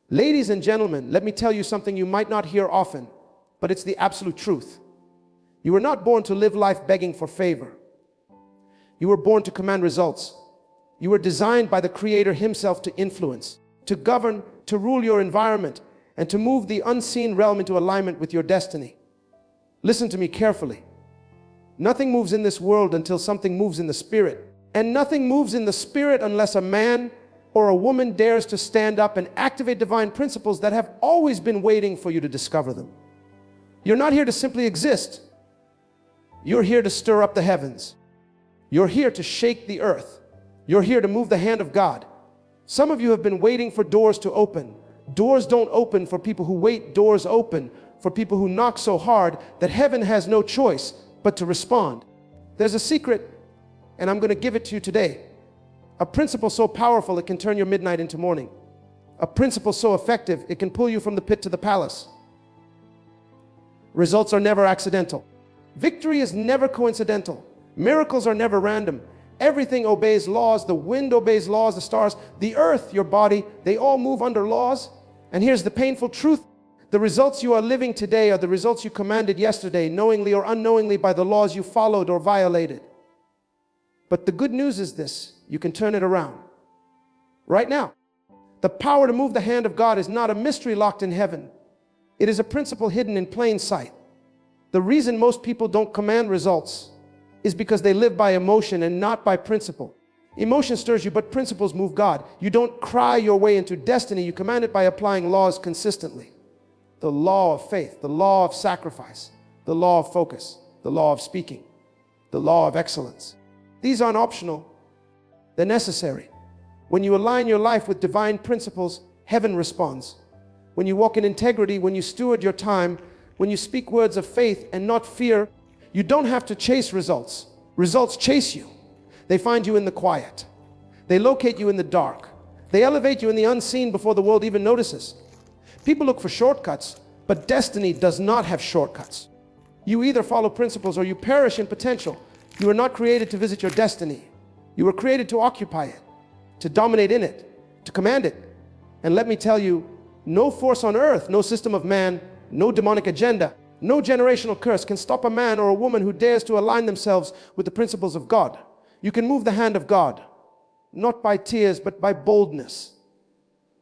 Ladies and gentlemen, let me tell you something you might not hear often, but it's the absolute truth. You were not born to live life begging for favor. You were born to command results. You were designed by the Creator Himself to influence, to govern, to rule your environment, and to move the unseen realm into alignment with your destiny. Listen to me carefully. Nothing moves in this world until something moves in the spirit. And nothing moves in the spirit unless a man or a woman dares to stand up and activate divine principles that have always been waiting for you to discover them. You're not here to simply exist. You're here to stir up the heavens. You're here to shake the earth. You're here to move the hand of God. Some of you have been waiting for doors to open. Doors don't open for people who wait. Doors open for people who knock so hard that heaven has no choice but to respond. There's a secret, and I'm going to give it to you today. A principle so powerful it can turn your midnight into morning. A principle so effective it can pull you from the pit to the palace. Results are never accidental. Victory is never coincidental. Miracles are never random. Everything obeys laws. The wind obeys laws, the stars, the earth, your body, they all move under laws. And here's the painful truth. The results you are living today are the results you commanded yesterday, knowingly or unknowingly by the laws you followed or violated. But the good news is this, you can turn it around. Right now. The power to move the hand of God is not a mystery locked in heaven. It is a principle hidden in plain sight. The reason most people don't command results is because they live by emotion and not by principle. Emotion stirs you, but principles move God. You don't cry your way into destiny. You command it by applying laws consistently. The law of faith, the law of sacrifice, the law of focus, the law of speaking, the law of excellence. These aren't optional. They're necessary. When you align your life with divine principles, heaven responds. When you walk in integrity, when you steward your time, when you speak words of faith and not fear, you don't have to chase results. Results chase you. They find you in the quiet. They locate you in the dark. They elevate you in the unseen before the world even notices. People look for shortcuts, but destiny does not have shortcuts. You either follow principles or you perish in potential. You are not created to visit your destiny. You were created to occupy it, to dominate in it, to command it. And let me tell you, no force on earth, no system of man, no demonic agenda, no generational curse can stop a man or a woman who dares to align themselves with the principles of God. You can move the hand of God, not by tears, but by boldness.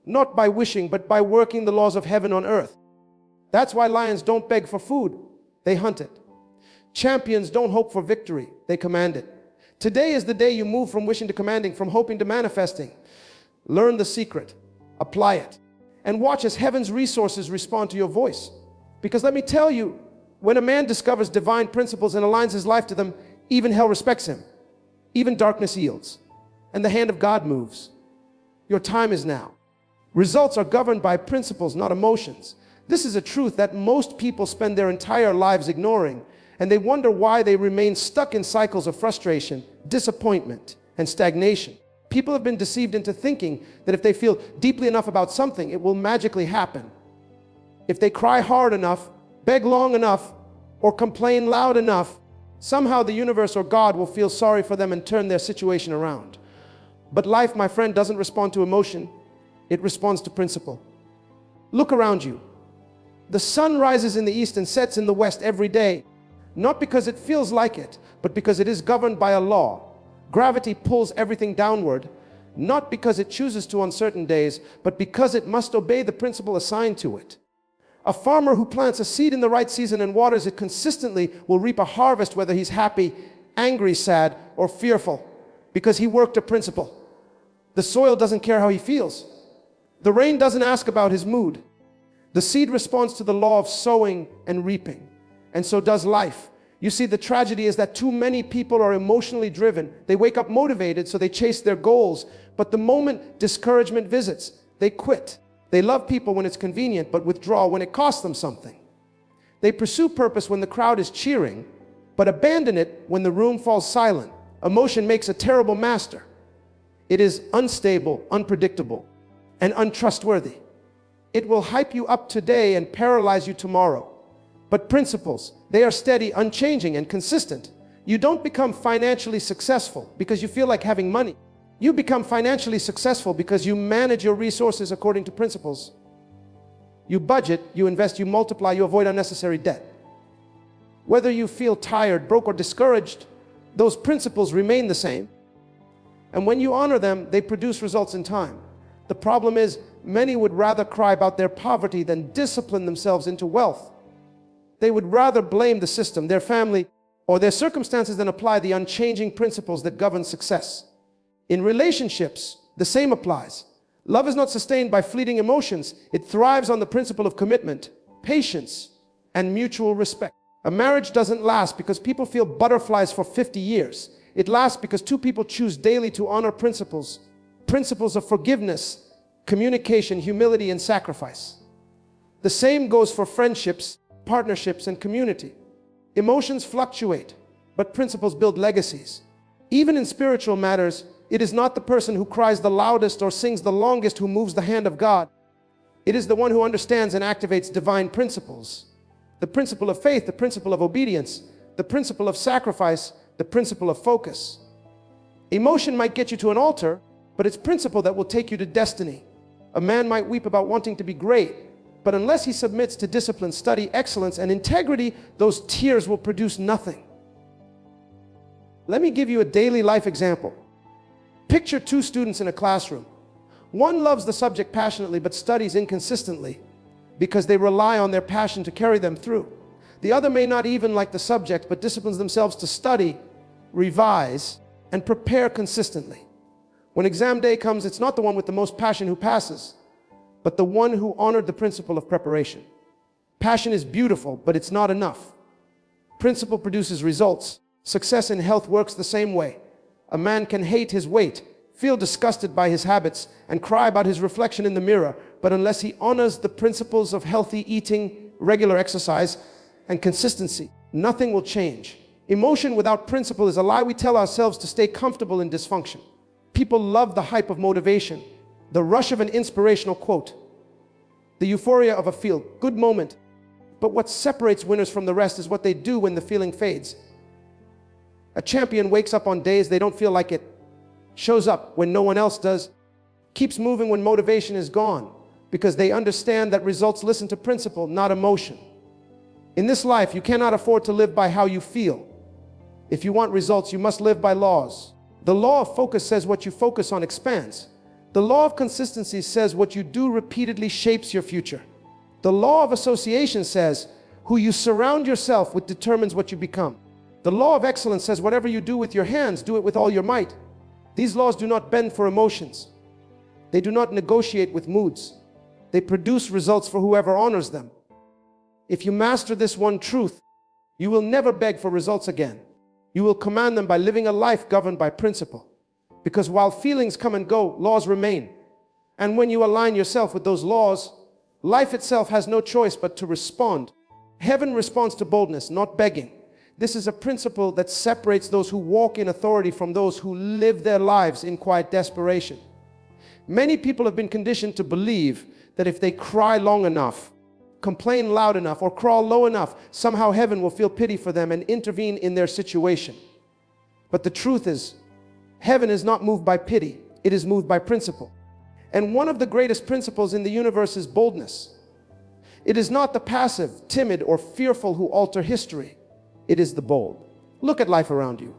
Not by wishing, but by working the laws of heaven on earth. That's why lions don't beg for food, they hunt it. Champions don't hope for victory, they command it. Today is the day you move from wishing to commanding, from hoping to manifesting. Learn the secret, apply it, and watch as heaven's resources respond to your voice. Because let me tell you, when a man discovers divine principles and aligns his life to them, even hell respects him. Even darkness yields, and the hand of God moves. Your time is now. Results are governed by principles, not emotions. This is a truth that most people spend their entire lives ignoring, and they wonder why they remain stuck in cycles of frustration, disappointment, and stagnation. People have been deceived into thinking that if they feel deeply enough about something, it will magically happen. If they cry hard enough, beg long enough, or complain loud enough, somehow the universe or God will feel sorry for them and turn their situation around. But life, my friend, doesn't respond to emotion. It responds to principle. Look around you. The sun rises in the east and sets in the west every day, not because it feels like it, but because it is governed by a law. Gravity pulls everything downward, not because it chooses to on certain days, but because it must obey the principle assigned to it. A farmer who plants a seed in the right season and waters it consistently will reap a harvest, whether he's happy, angry, sad, or fearful, because he worked a principle. The soil doesn't care how he feels. The rain doesn't ask about his mood. The seed responds to the law of sowing and reaping, and so does life. You see, the tragedy is that too many people are emotionally driven. They wake up motivated, so they chase their goals, but the moment discouragement visits, they quit. They love people when it's convenient, but withdraw when it costs them something. They pursue purpose when the crowd is cheering, but abandon it when the room falls silent. Emotion makes a terrible master. It is unstable, unpredictable, and untrustworthy. It will hype you up today and paralyze you tomorrow. But principles, they are steady, unchanging, and consistent. You don't become financially successful because you feel like having money. You become financially successful because you manage your resources according to principles. You budget, you invest, you multiply, you avoid unnecessary debt. Whether you feel tired, broke, or discouraged, those principles remain the same. And when you honor them, they produce results in time. The problem is, many would rather cry about their poverty than discipline themselves into wealth. They would rather blame the system, their family, or their circumstances than apply the unchanging principles that govern success. In relationships, the same applies. Love is not sustained by fleeting emotions. It thrives on the principle of commitment, patience, and mutual respect. A marriage doesn't last because people feel butterflies for 50 years. It lasts because two people choose daily to honor principles. Principles of forgiveness, communication, humility, and sacrifice. The same goes for friendships, partnerships, and community. Emotions fluctuate, but principles build legacies. Even in spiritual matters, it is not the person who cries the loudest or sings the longest who moves the hand of God. It is the one who understands and activates divine principles. The principle of faith, the principle of obedience, the principle of sacrifice, the principle of focus. Emotion might get you to an altar, but it's principle that will take you to destiny. A man might weep about wanting to be great, but unless he submits to discipline, study, excellence, and integrity, those tears will produce nothing. Let me give you a daily life example. Picture two students in a classroom. One loves the subject passionately but studies inconsistently because they rely on their passion to carry them through. The other may not even like the subject but disciplines themselves to study, revise, and prepare consistently. When exam day comes, it's not the one with the most passion who passes, but the one who honored the principle of preparation. Passion is beautiful, but it's not enough. Principle produces results. Success in health works the same way. A man can hate his weight, feel disgusted by his habits, and cry about his reflection in the mirror, but unless he honors the principles of healthy eating, regular exercise, and consistency, nothing will change. Emotion without principle is a lie we tell ourselves to stay comfortable in dysfunction. People love the hype of motivation, the rush of an inspirational quote, the euphoria of a feel-good moment. But what separates winners from the rest is what they do when the feeling fades. A champion wakes up on days they don't feel like it, shows up when no one else does, keeps moving when motivation is gone, because they understand that results listen to principle, not emotion. In this life, you cannot afford to live by how you feel. If you want results, you must live by laws. The law of focus says what you focus on expands. The law of consistency says what you do repeatedly shapes your future. The law of association says who you surround yourself with determines what you become. The law of excellence says whatever you do with your hands, do it with all your might. These laws do not bend for emotions. They do not negotiate with moods. They produce results for whoever honors them. If you master this one truth, you will never beg for results again. You will command them by living a life governed by principle. Because while feelings come and go, laws remain. And when you align yourself with those laws, life itself has no choice but to respond. Heaven responds to boldness, not begging. This is a principle that separates those who walk in authority from those who live their lives in quiet desperation. Many people have been conditioned to believe that if they cry long enough, complain loud enough, or crawl low enough, somehow heaven will feel pity for them and intervene in their situation. But the truth is, heaven is not moved by pity, it is moved by principle. And one of the greatest principles in the universe is boldness. It is not the passive, timid, or fearful who alter history. It is the bold. Look at life around you.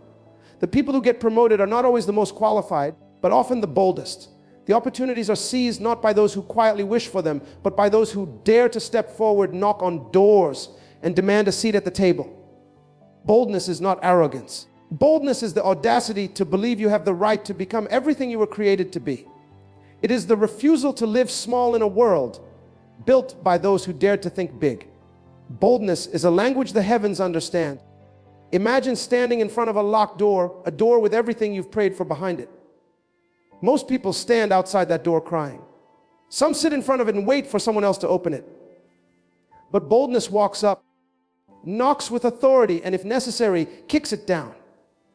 The people who get promoted are not always the most qualified, but often the boldest. The opportunities are seized not by those who quietly wish for them, but by those who dare to step forward, knock on doors, and demand a seat at the table. Boldness is not arrogance. Boldness is the audacity to believe you have the right to become everything you were created to be. It is the refusal to live small in a world built by those who dare to think big. Boldness is a language the heavens understand. Imagine standing in front of a locked door, a door with everything you've prayed for behind it. Most people stand outside that door crying. Some sit in front of it and wait for someone else to open it. But boldness walks up, knocks with authority, and if necessary, kicks it down.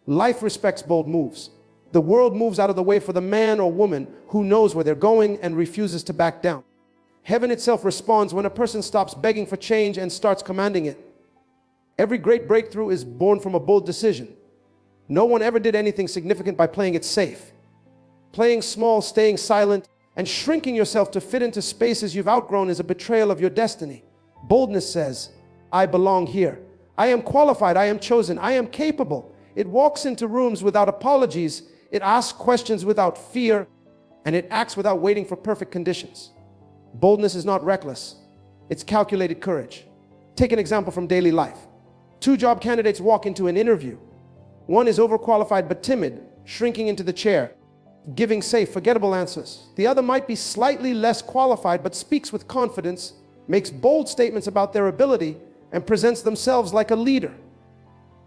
Life respects bold moves. The world moves out of the way for the man or woman who knows where they're going and refuses to back down. Heaven itself responds when a person stops begging for change and starts commanding it. Every great breakthrough is born from a bold decision. No one ever did anything significant by playing it safe. Playing small, staying silent, And shrinking yourself to fit into spaces you've outgrown is a betrayal of your destiny. Boldness says, I belong here. I am qualified. I am chosen. I am capable. It walks into rooms without apologies. It asks questions without fear. And it acts without waiting for perfect conditions. Boldness is not reckless. It's calculated courage. Take an example from daily life. Two job candidates walk into an interview. One is overqualified but timid, shrinking into the chair, giving safe, forgettable answers. The other might be slightly less qualified but speaks with confidence, makes bold statements about their ability, and presents themselves like a leader.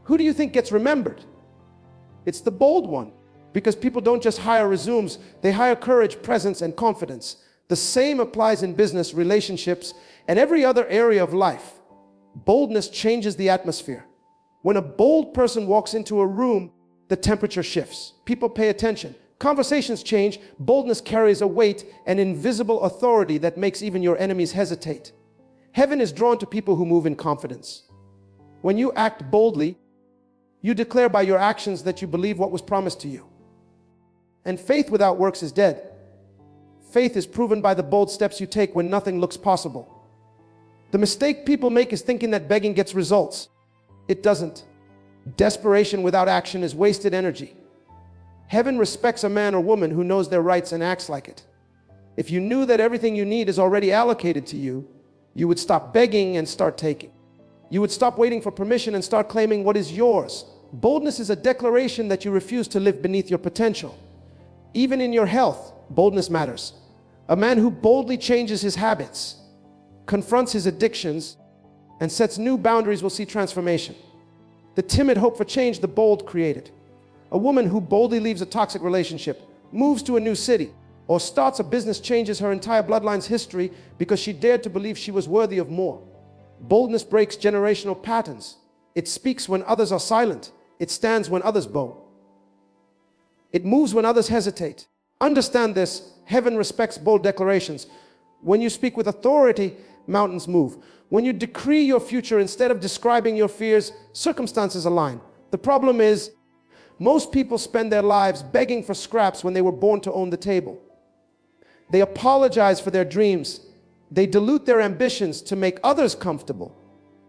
Who do you think gets remembered? It's the bold one, because people don't just hire resumes, they hire courage, presence, and confidence. The same applies in business, relationships, and every other area of life. Boldness changes the atmosphere. When a bold person walks into a room, the temperature shifts. People pay attention. Conversations change. Boldness carries a weight, an invisible authority that makes even your enemies hesitate. Heaven is drawn to people who move in confidence. When you act boldly, you declare by your actions that you believe what was promised to you. And faith without works is dead. Faith is proven by the bold steps you take when nothing looks possible. The mistake people make is thinking that begging gets results. It doesn't. Desperation without action is wasted energy. Heaven respects a man or woman who knows their rights and acts like it. If you knew that everything you need is already allocated to you, you would stop begging and start taking. You would stop waiting for permission and start claiming what is yours. Boldness is a declaration that you refuse to live beneath your potential. Even in your health, boldness matters. A man who boldly changes his habits, confronts his addictions, and sets new boundaries will see transformation. The timid hope for change, the bold create it. A woman who boldly leaves a toxic relationship, moves to a new city, or starts a business changes her entire bloodline's history because she dared to believe she was worthy of more. Boldness breaks generational patterns. It speaks when others are silent. It stands when others bow. It moves when others hesitate. Understand this, heaven respects bold declarations. When you speak with authority, mountains move. When you decree your future instead of describing your fears, circumstances align. The problem is, most people spend their lives begging for scraps when they were born to own the table. They apologize for their dreams. They dilute their ambitions to make others comfortable.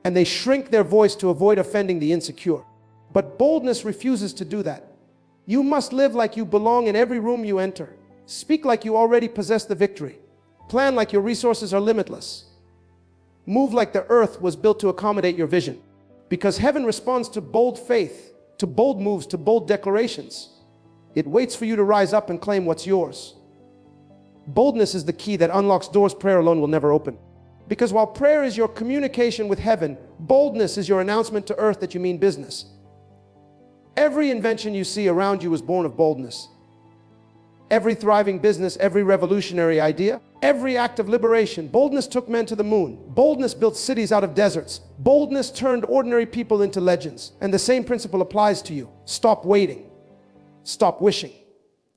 And they shrink their voice to avoid offending the insecure. But boldness refuses to do that. You must live like you belong in every room you enter. Speak like you already possess the victory. Plan like your resources are limitless. Move like the earth was built to accommodate your vision. Because heaven responds to bold faith, to bold moves, to bold declarations. It waits for you to rise up and claim what's yours. Boldness is the key that unlocks doors prayer alone will never open. Because while prayer is your communication with heaven, boldness is your announcement to earth that you mean business. Every invention you see around you was born of boldness. Every thriving business, every revolutionary idea, every act of liberation, boldness took men to the moon. Boldness built cities out of deserts. Boldness turned ordinary people into legends. And the same principle applies to you. Stop waiting. Stop wishing.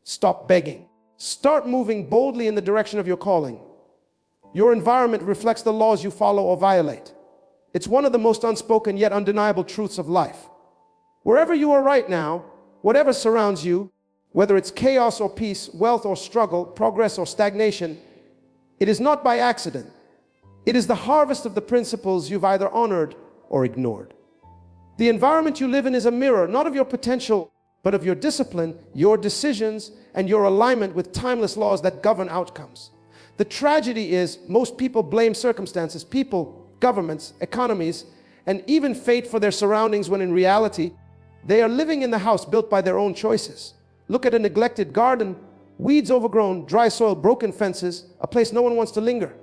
Stop begging. Start moving boldly in the direction of your calling. Your environment reflects the laws you follow or violate. It's one of the most unspoken yet undeniable truths of life. Wherever you are right now, whatever surrounds you, whether it's chaos or peace, wealth or struggle, progress or stagnation, it is not by accident. It is the harvest of the principles you've either honored or ignored. The environment you live in is a mirror, not of your potential, but of your discipline, your decisions, and your alignment with timeless laws that govern outcomes. The tragedy is most people blame circumstances, people, governments, economies, and even fate for their surroundings when in reality, they are living in the house built by their own choices. Look at a neglected garden, weeds overgrown, dry soil, broken fences, a place no one wants to linger.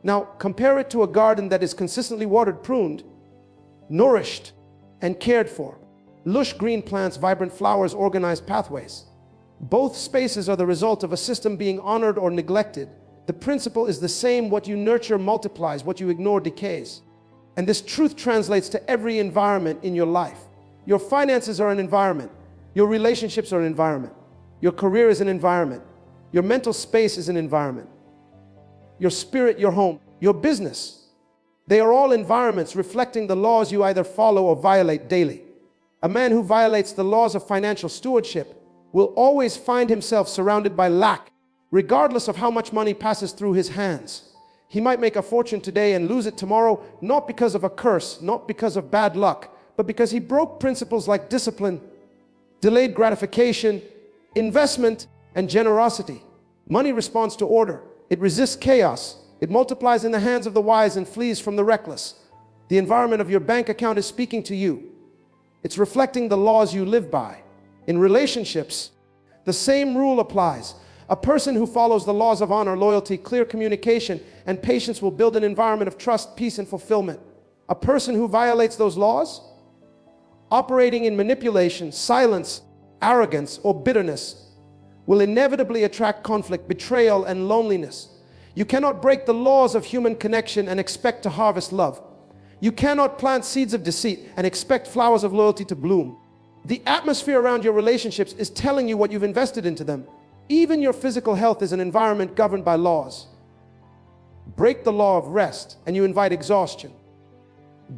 Now compare it to a garden that is consistently watered, pruned, nourished, and cared for. Lush green plants, vibrant flowers, organized pathways. Both spaces are the result of a system being honored or neglected. The principle is the same: what you nurture multiplies, what you ignore decays. And this truth translates to every environment in your life. Your finances are an environment. Your relationships are an environment. Your career is an environment. Your mental space is an environment. Your spirit, your home, your business. They are all environments reflecting the laws you either follow or violate daily. A man who violates the laws of financial stewardship will always find himself surrounded by lack regardless of how much money passes through his hands. He might make a fortune today and lose it tomorrow, not because of a curse, not because of bad luck, but because he broke principles like discipline, delayed gratification, investment, and generosity. Money responds to order. It resists chaos. It multiplies in the hands of the wise and flees from the reckless. The environment of your bank account is speaking to you. It's reflecting the laws you live by. In relationships, the same rule applies. A person who follows the laws of honor, loyalty, clear communication, and patience will build an environment of trust, peace, and fulfillment. A person who violates those laws, operating in manipulation, silence, arrogance, or bitterness, will inevitably attract conflict, betrayal, and loneliness. You cannot break the laws of human connection and expect to harvest love. You cannot plant seeds of deceit and expect flowers of loyalty to bloom. The atmosphere around your relationships is telling you what you've invested into them. Even your physical health is an environment governed by laws. Break the law of rest and you invite exhaustion.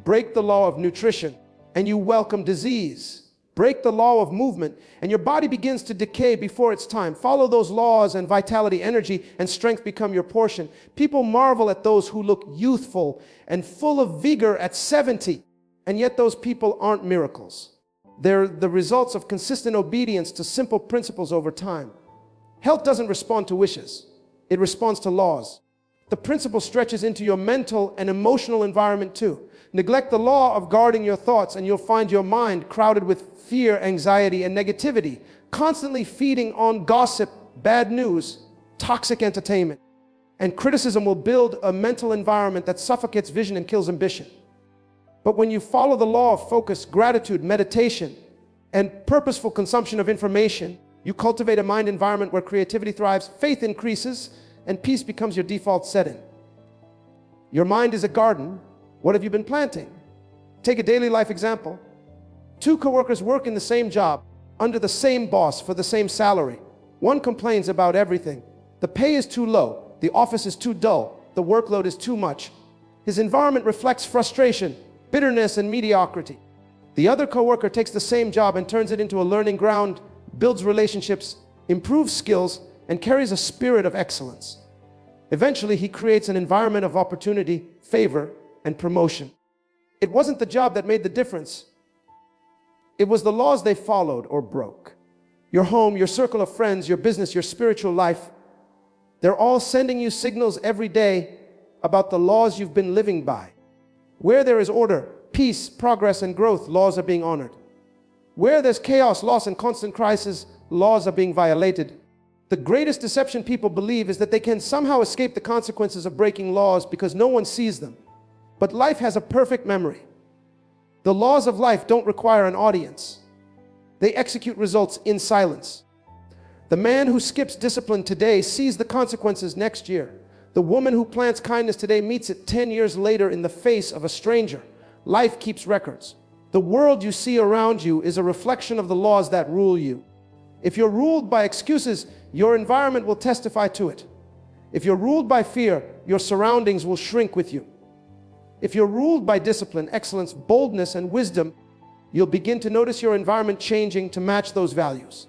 Break the law of nutrition and you welcome disease. Break the law of movement and your body begins to decay before its time. Follow those laws and vitality, energy, and strength become your portion. People marvel at those who look youthful and full of vigor at 70, and yet those people aren't miracles. They're the results of consistent obedience to simple principles over time. Health doesn't respond to wishes. It responds to laws. The principle stretches into your mental and emotional environment too. Neglect the law of guarding your thoughts and you'll find your mind crowded with fear, anxiety, and negativity, constantly feeding on gossip, bad news, toxic entertainment. And criticism will build a mental environment that suffocates vision and kills ambition. But when you follow the law of focus, gratitude, meditation, and purposeful consumption of information, you cultivate a mind environment where creativity thrives, faith increases, and peace becomes your default setting. Your mind is a garden. What have you been planting? Take a daily life example. Two coworkers work in the same job, under the same boss for the same salary. One complains about everything. The pay is too low. The office is too dull. The workload is too much. His environment reflects frustration, bitterness, and mediocrity. The other coworker takes the same job and turns it into a learning ground, builds relationships, improves skills, and carries a spirit of excellence. Eventually, he creates an environment of opportunity, favor, and promotion. It wasn't the job that made the difference. It was the laws they followed or broke. Your home, your circle of friends, your business, your spiritual life, they're all sending you signals every day about the laws you've been living by. Where there is order, peace, progress, and growth, laws are being honored. Where there's chaos, loss, and constant crisis, laws are being violated. The greatest deception people believe is that they can somehow escape the consequences of breaking laws because no one sees them. But life has a perfect memory. The laws of life don't require an audience. They execute results in silence. The man who skips discipline today sees the consequences next year. The woman who plants kindness today meets it 10 years later in the face of a stranger. Life keeps records. The world you see around you is a reflection of the laws that rule you. If you're ruled by excuses, your environment will testify to it. If you're ruled by fear, your surroundings will shrink with you. If you're ruled by discipline, excellence, boldness, and wisdom, you'll begin to notice your environment changing to match those values.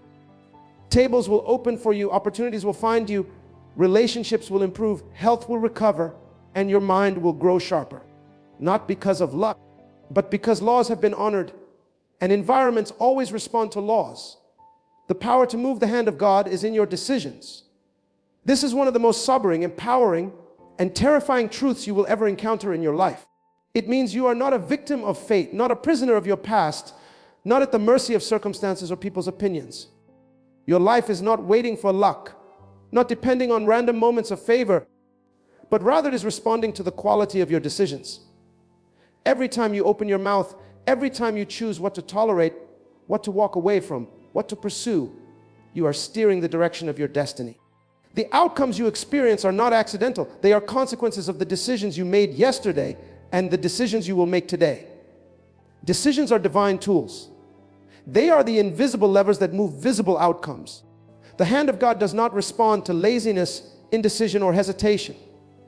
Tables will open for you, opportunities will find you, relationships will improve, health will recover, and your mind will grow sharper. Not because of luck, but because laws have been honored, and environments always respond to laws. The power to move the hand of God is in your decisions. This is one of the most sobering, empowering, and terrifying truths you will ever encounter in your life. It means you are not a victim of fate, not a prisoner of your past, not at the mercy of circumstances or people's opinions. Your life is not waiting for luck, not depending on random moments of favor, but rather it is responding to the quality of your decisions. Every time you open your mouth, every time you choose what to tolerate, what to walk away from, what to pursue, you are steering the direction of your destiny. The outcomes you experience are not accidental. They are consequences of the decisions you made yesterday and the decisions you will make today. Decisions are divine tools. They are the invisible levers that move visible outcomes. The hand of God does not respond to laziness, indecision, or hesitation.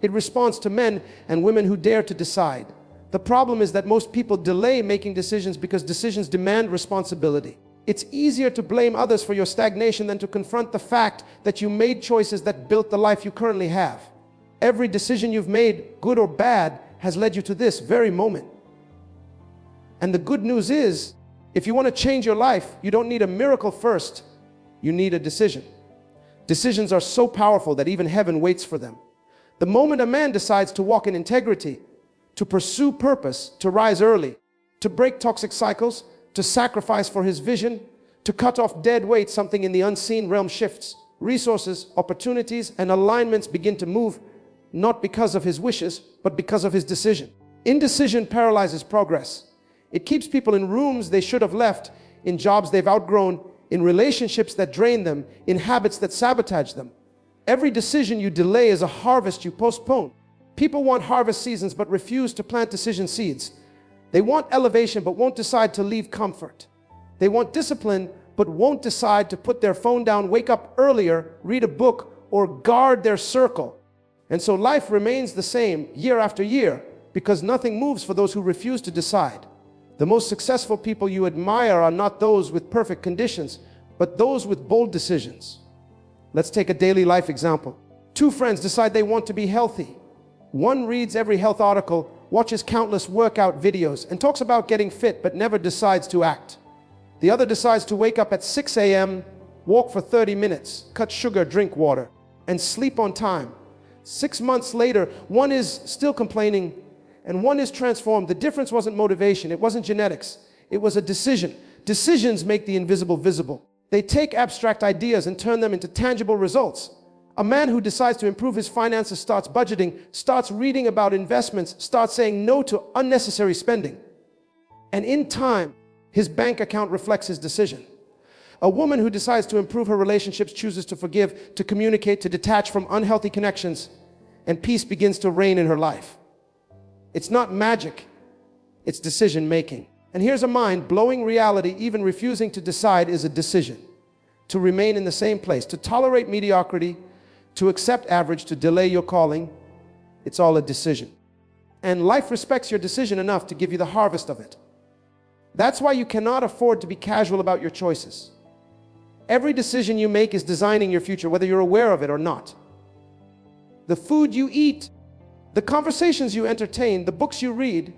It responds to men and women who dare to decide. The problem is that most people delay making decisions because decisions demand responsibility. It's easier to blame others for your stagnation than to confront the fact that you made choices that built the life you currently have. Every decision you've made, good or bad, has led you to this very moment. And the good news is, if you want to change your life, you don't need a miracle first. You need a decision. Decisions are so powerful that even heaven waits for them. The moment a man decides to walk in integrity, to pursue purpose, to rise early, to break toxic cycles, to sacrifice for his vision, to cut off dead weight, something in the unseen realm shifts. Resources, opportunities, and alignments begin to move, not because of his wishes, but because of his decision. Indecision paralyzes progress. It keeps people in rooms they should have left, in jobs they've outgrown, in relationships that drain them, in habits that sabotage them. Every decision you delay is a harvest you postpone. People want harvest seasons but refuse to plant decision seeds. They want elevation but won't decide to leave comfort. They want discipline but won't decide to put their phone down, wake up earlier, read a book, or guard their circle. And so life remains the same year after year because nothing moves for those who refuse to decide. The most successful people you admire are not those with perfect conditions, but those with bold decisions. Let's take a daily life example. Two friends decide they want to be healthy. One reads every health article, watches countless workout videos, and talks about getting fit, but never decides to act. The other decides to wake up at 6 a.m., walk for 30 minutes, cut sugar, drink water, and sleep on time. 6 months later, one is still complaining, and one is transformed. The difference wasn't motivation, it wasn't genetics, it was a decision. Decisions make the invisible visible. They take abstract ideas and turn them into tangible results. A man who decides to improve his finances starts budgeting, starts reading about investments, starts saying no to unnecessary spending. And in time, his bank account reflects his decision. A woman who decides to improve her relationships chooses to forgive, to communicate, to detach from unhealthy connections, and peace begins to reign in her life. It's not magic, it's decision making. And here's a mind-blowing reality: even refusing to decide is a decision. To remain in the same place, to tolerate mediocrity, to accept average, to delay your calling, it's all a decision. And life respects your decision enough to give you the harvest of it. That's why you cannot afford to be casual about your choices. Every decision you make is designing your future, whether you're aware of it or not. The food you eat, the conversations you entertain, the books you read,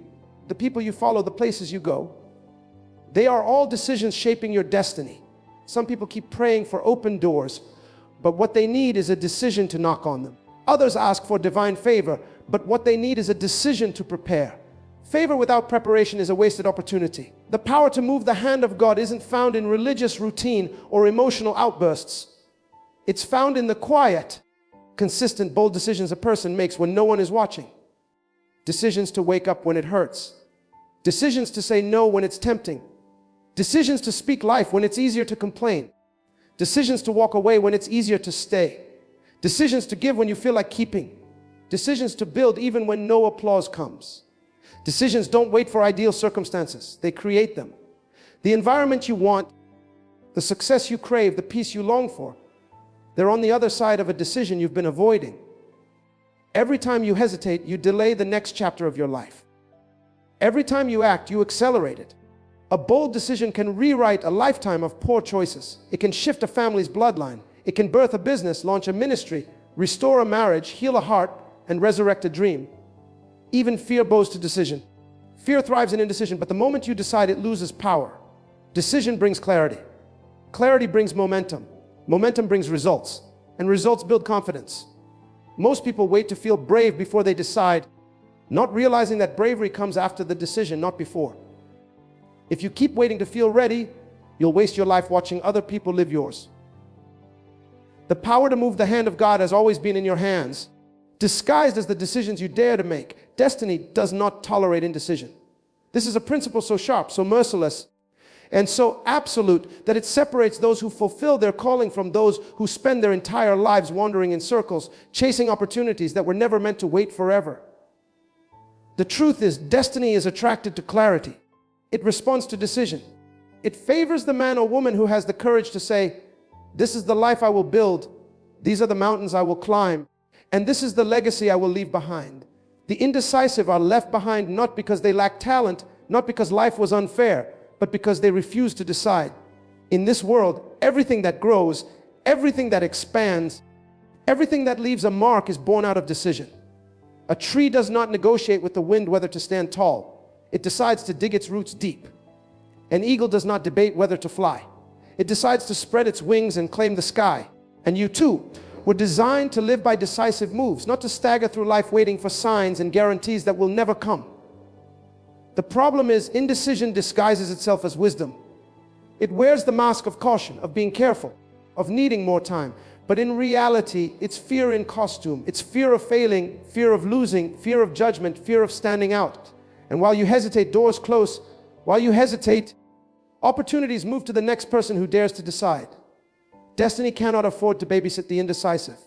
the people you follow, the places you go, they are all decisions shaping your destiny. Some people keep praying for open doors, but what they need is a decision to knock on them. Others ask for divine favor, but what they need is a decision to prepare. Favor without preparation is a wasted opportunity. The power to move the hand of God isn't found in religious routine or emotional outbursts. It's found in the quiet, consistent, bold decisions a person makes when no one is watching. Decisions to wake up when it hurts. Decisions to say no when it's tempting. Decisions to speak life when it's easier to complain. Decisions to walk away when it's easier to stay. Decisions to give when you feel like keeping. Decisions to build even when no applause comes. Decisions don't wait for ideal circumstances. They create them. The environment you want, the success you crave, the peace you long for, they're on the other side of a decision you've been avoiding. Every time you hesitate, you delay the next chapter of your life. Every time you act, you accelerate it. A bold decision can rewrite a lifetime of poor choices. It can shift a family's bloodline. It can birth a business, launch a ministry, restore a marriage, heal a heart, and resurrect a dream. Even fear bows to decision. Fear thrives in indecision, but the moment you decide, it loses power. Decision brings clarity. Clarity brings momentum. Momentum brings results, and results build confidence. Most people wait to feel brave before they decide, not realizing that bravery comes after the decision, not before. If you keep waiting to feel ready, you'll waste your life watching other people live yours. The power to move the hand of God has always been in your hands, disguised as the decisions you dare to make. Destiny does not tolerate indecision. This is a principle so sharp, so merciless, and so absolute that it separates those who fulfill their calling from those who spend their entire lives wandering in circles, chasing opportunities that were never meant to wait forever. The truth is, destiny is attracted to clarity. It responds to decision. It favors the man or woman who has the courage to say, "This is the life I will build, these are the mountains I will climb, and this is the legacy I will leave behind." The indecisive are left behind not because they lack talent, not because life was unfair, but because they refuse to decide. In this world, everything that grows, everything that expands, everything that leaves a mark is born out of decision. A tree does not negotiate with the wind whether to stand tall. It decides to dig its roots deep. An eagle does not debate whether to fly. It decides to spread its wings and claim the sky. And you too were designed to live by decisive moves, not to stagger through life waiting for signs and guarantees that will never come. The problem is indecision disguises itself as wisdom. It wears the mask of caution, of being careful, of needing more time. But in reality, it's fear in costume. It's fear of failing, fear of losing, fear of judgment, fear of standing out. And while you hesitate, doors close. While you hesitate, opportunities move to the next person who dares to decide. Destiny cannot afford to babysit the indecisive.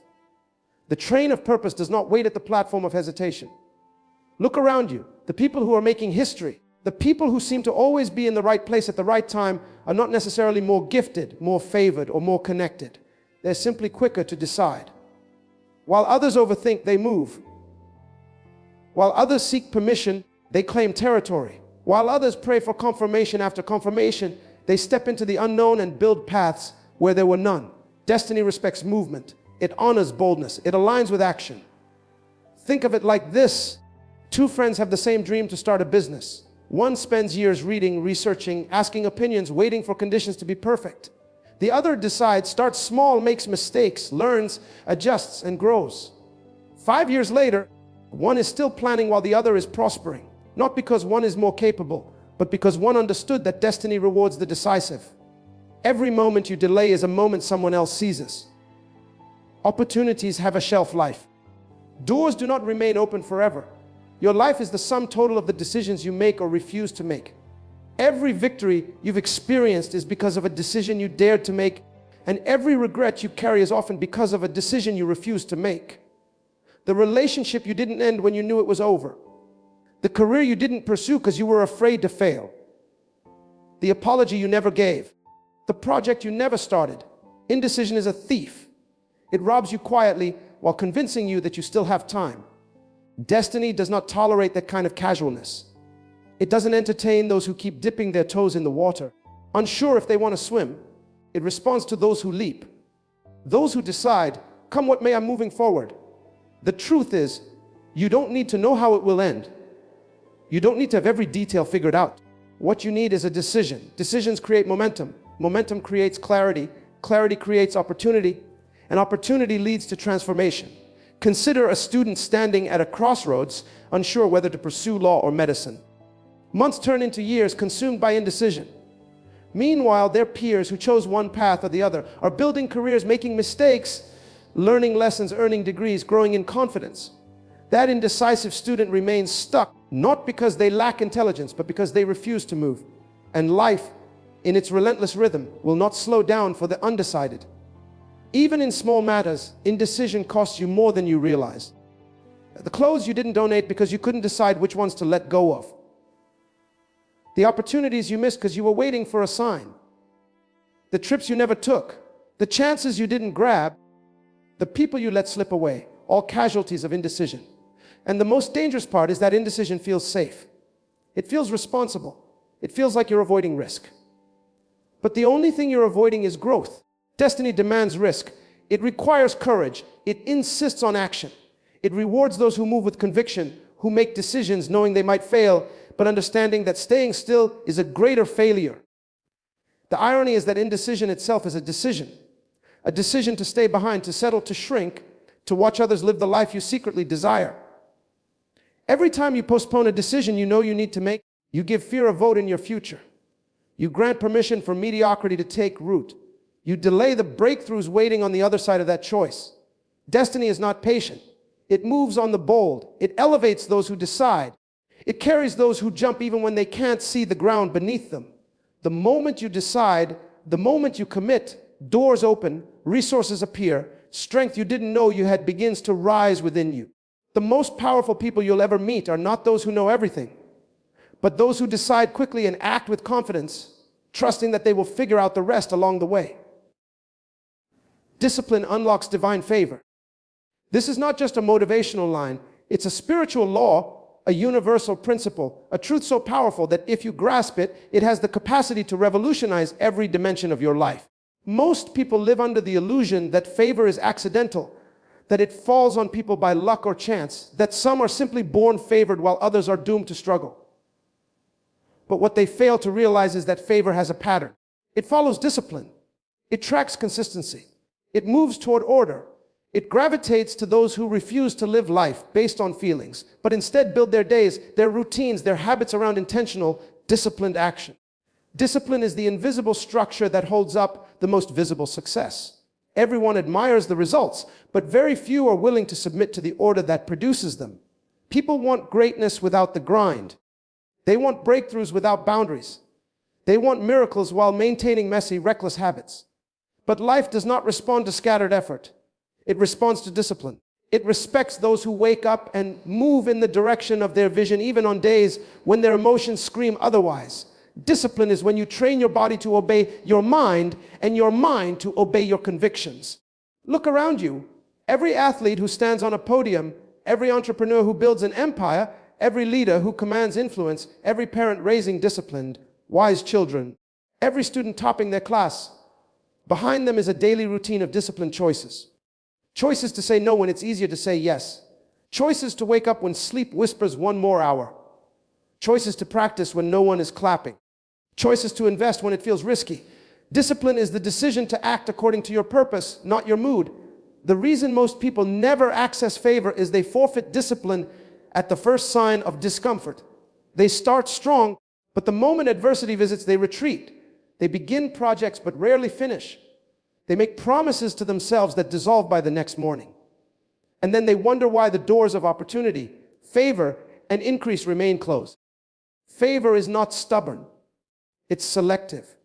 The train of purpose does not wait at the platform of hesitation. Look around you. The people who are making history, the people who seem to always be in the right place at the right time, are not necessarily more gifted, more favored, or more connected. They're simply quicker to decide. While others overthink, they move. While others seek permission, they claim territory. While others pray for confirmation after confirmation, they step into the unknown and build paths where there were none. Destiny respects movement. It honors boldness. It aligns with action. Think of it like this. Two friends have the same dream to start a business. One spends years reading, researching, asking opinions, waiting for conditions to be perfect. The other decides, starts small, makes mistakes, learns, adjusts, and grows. 5 years later, one is still planning while the other is prospering. Not because one is more capable, but because one understood that destiny rewards the decisive. Every moment you delay is a moment someone else seizes. Opportunities have a shelf life. Doors do not remain open forever. Your life is the sum total of the decisions you make or refuse to make. Every victory you've experienced is because of a decision you dared to make, and every regret you carry is often because of a decision you refused to make. The relationship you didn't end when you knew it was over. The career you didn't pursue because you were afraid to fail. The apology you never gave. The project you never started. Indecision is a thief. It robs you quietly while convincing you that you still have time. Destiny does not tolerate that kind of casualness. It doesn't entertain those who keep dipping their toes in the water, unsure if they want to swim. It responds to those who leap. Those who decide, come what may, I'm moving forward. The truth is, you don't need to know how it will end. You don't need to have every detail figured out. What you need is a decision. Decisions create momentum. Momentum creates clarity. Clarity creates opportunity. And opportunity leads to transformation. Consider a student standing at a crossroads, unsure whether to pursue law or medicine. Months turn into years, consumed by indecision. Meanwhile, their peers who chose one path or the other are building careers, making mistakes, learning lessons, earning degrees, growing in confidence. That indecisive student remains stuck, not because they lack intelligence, but because they refuse to move. And life, in its relentless rhythm, will not slow down for the undecided. Even in small matters, indecision costs you more than you realize. The clothes you didn't donate because you couldn't decide which ones to let go of. The opportunities you missed because you were waiting for a sign. The trips you never took. The chances you didn't grab. The people you let slip away. All casualties of indecision. And the most dangerous part is that indecision feels safe. It feels responsible. It feels like you're avoiding risk. But the only thing you're avoiding is growth. Destiny demands risk. It requires courage. It insists on action. It rewards those who move with conviction, who make decisions knowing they might fail, but understanding that staying still is a greater failure. The irony is that indecision itself is a decision to stay behind, to settle, to shrink, to watch others live the life you secretly desire. Every time you postpone a decision you know you need to make, you give fear a vote in your future. You grant permission for mediocrity to take root. You delay the breakthroughs waiting on the other side of that choice. Destiny is not patient. It moves on the bold. It elevates those who decide. It carries those who jump even when they can't see the ground beneath them. The moment you decide, the moment you commit, doors open, resources appear, strength you didn't know you had begins to rise within you. The most powerful people you'll ever meet are not those who know everything, but those who decide quickly and act with confidence, trusting that they will figure out the rest along the way. Discipline unlocks divine favor. This is not just a motivational line. It's a spiritual law, a universal principle, a truth so powerful that if you grasp it, it has the capacity to revolutionize every dimension of your life. Most people live under the illusion that favor is accidental, that it falls on people by luck or chance, that some are simply born favored while others are doomed to struggle. But what they fail to realize is that favor has a pattern. It follows discipline. It tracks consistency. It moves toward order. It gravitates to those who refuse to live life based on feelings, but instead build their days, their routines, their habits around intentional, disciplined action. Discipline is the invisible structure that holds up the most visible success. Everyone admires the results, but very few are willing to submit to the order that produces them. People want greatness without the grind. They want breakthroughs without boundaries. They want miracles while maintaining messy, reckless habits. But life does not respond to scattered effort. It responds to discipline. It respects those who wake up and move in the direction of their vision, even on days when their emotions scream otherwise. Discipline is when you train your body to obey your mind and your mind to obey your convictions. Look around you. Every athlete who stands on a podium, every entrepreneur who builds an empire, every leader who commands influence, every parent raising disciplined, wise children, every student topping their class, behind them is a daily routine of disciplined choices. Choices to say no when it's easier to say yes. Choices to wake up when sleep whispers one more hour. Choices to practice when no one is clapping. Choices to invest when it feels risky. Discipline is the decision to act according to your purpose, not your mood. The reason most people never access favor is they forfeit discipline at the first sign of discomfort. They start strong, but the moment adversity visits, they retreat. They begin projects but rarely finish. They make promises to themselves that dissolve by the next morning. And then they wonder why the doors of opportunity, favor, and increase remain closed. Favor is not stubborn. It's selective.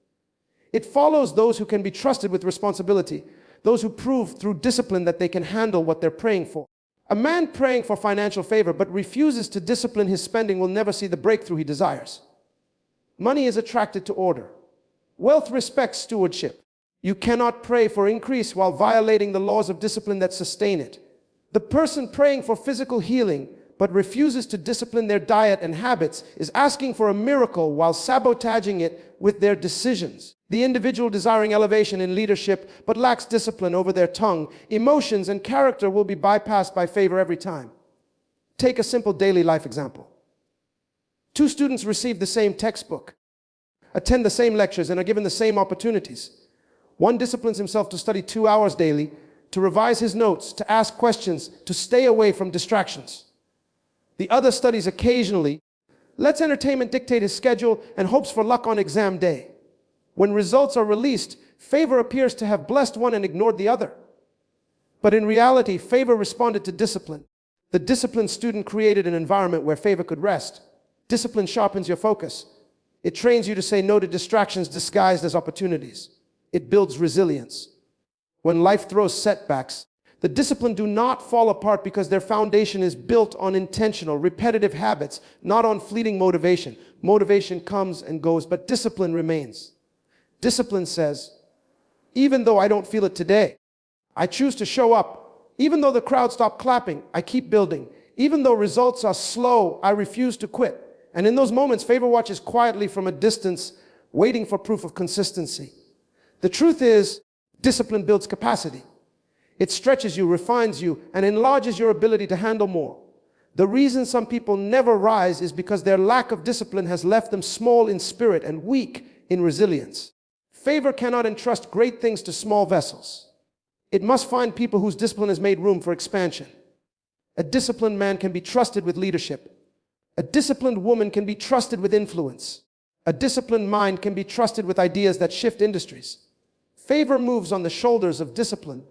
It follows those who can be trusted with responsibility, those who prove through discipline that they can handle what they're praying for. A man praying for financial favor but refuses to discipline his spending will never see the breakthrough he desires. Money is attracted to order. Wealth respects stewardship. You cannot pray for increase while violating the laws of discipline that sustain it. The person praying for physical healing but refuses to discipline their diet and habits is asking for a miracle while sabotaging it with their decisions. The individual desiring elevation in leadership but lacks discipline over their tongue, emotions, and character will be bypassed by favor every time. Take a simple daily life example. Two students receive the same textbook, attend the same lectures, and are given the same opportunities. One disciplines himself to study 2 hours daily, to revise his notes, to ask questions, to stay away from distractions. The other studies occasionally, lets entertainment dictate his schedule, and hopes for luck on exam day. When results are released, favor appears to have blessed one and ignored the other. But in reality, favor responded to discipline. The disciplined student created an environment where favor could rest. Discipline sharpens your focus. It trains you to say no to distractions disguised as opportunities. It builds resilience. When life throws setbacks, the disciplined do not fall apart because their foundation is built on intentional, repetitive habits, not on fleeting motivation. Motivation comes and goes, but discipline remains. Discipline says, even though I don't feel it today, I choose to show up. Even though the crowd stopped clapping, I keep building. Even though results are slow, I refuse to quit. And in those moments, favor watches quietly from a distance, waiting for proof of consistency. The truth is, discipline builds capacity. It stretches you, refines you, and enlarges your ability to handle more. The reason some people never rise is because their lack of discipline has left them small in spirit and weak in resilience. Favor cannot entrust great things to small vessels. It must find people whose discipline has made room for expansion. A disciplined man can be trusted with leadership. A disciplined woman can be trusted with influence. A disciplined mind can be trusted with ideas that shift industries. Favor moves on the shoulders of discipline.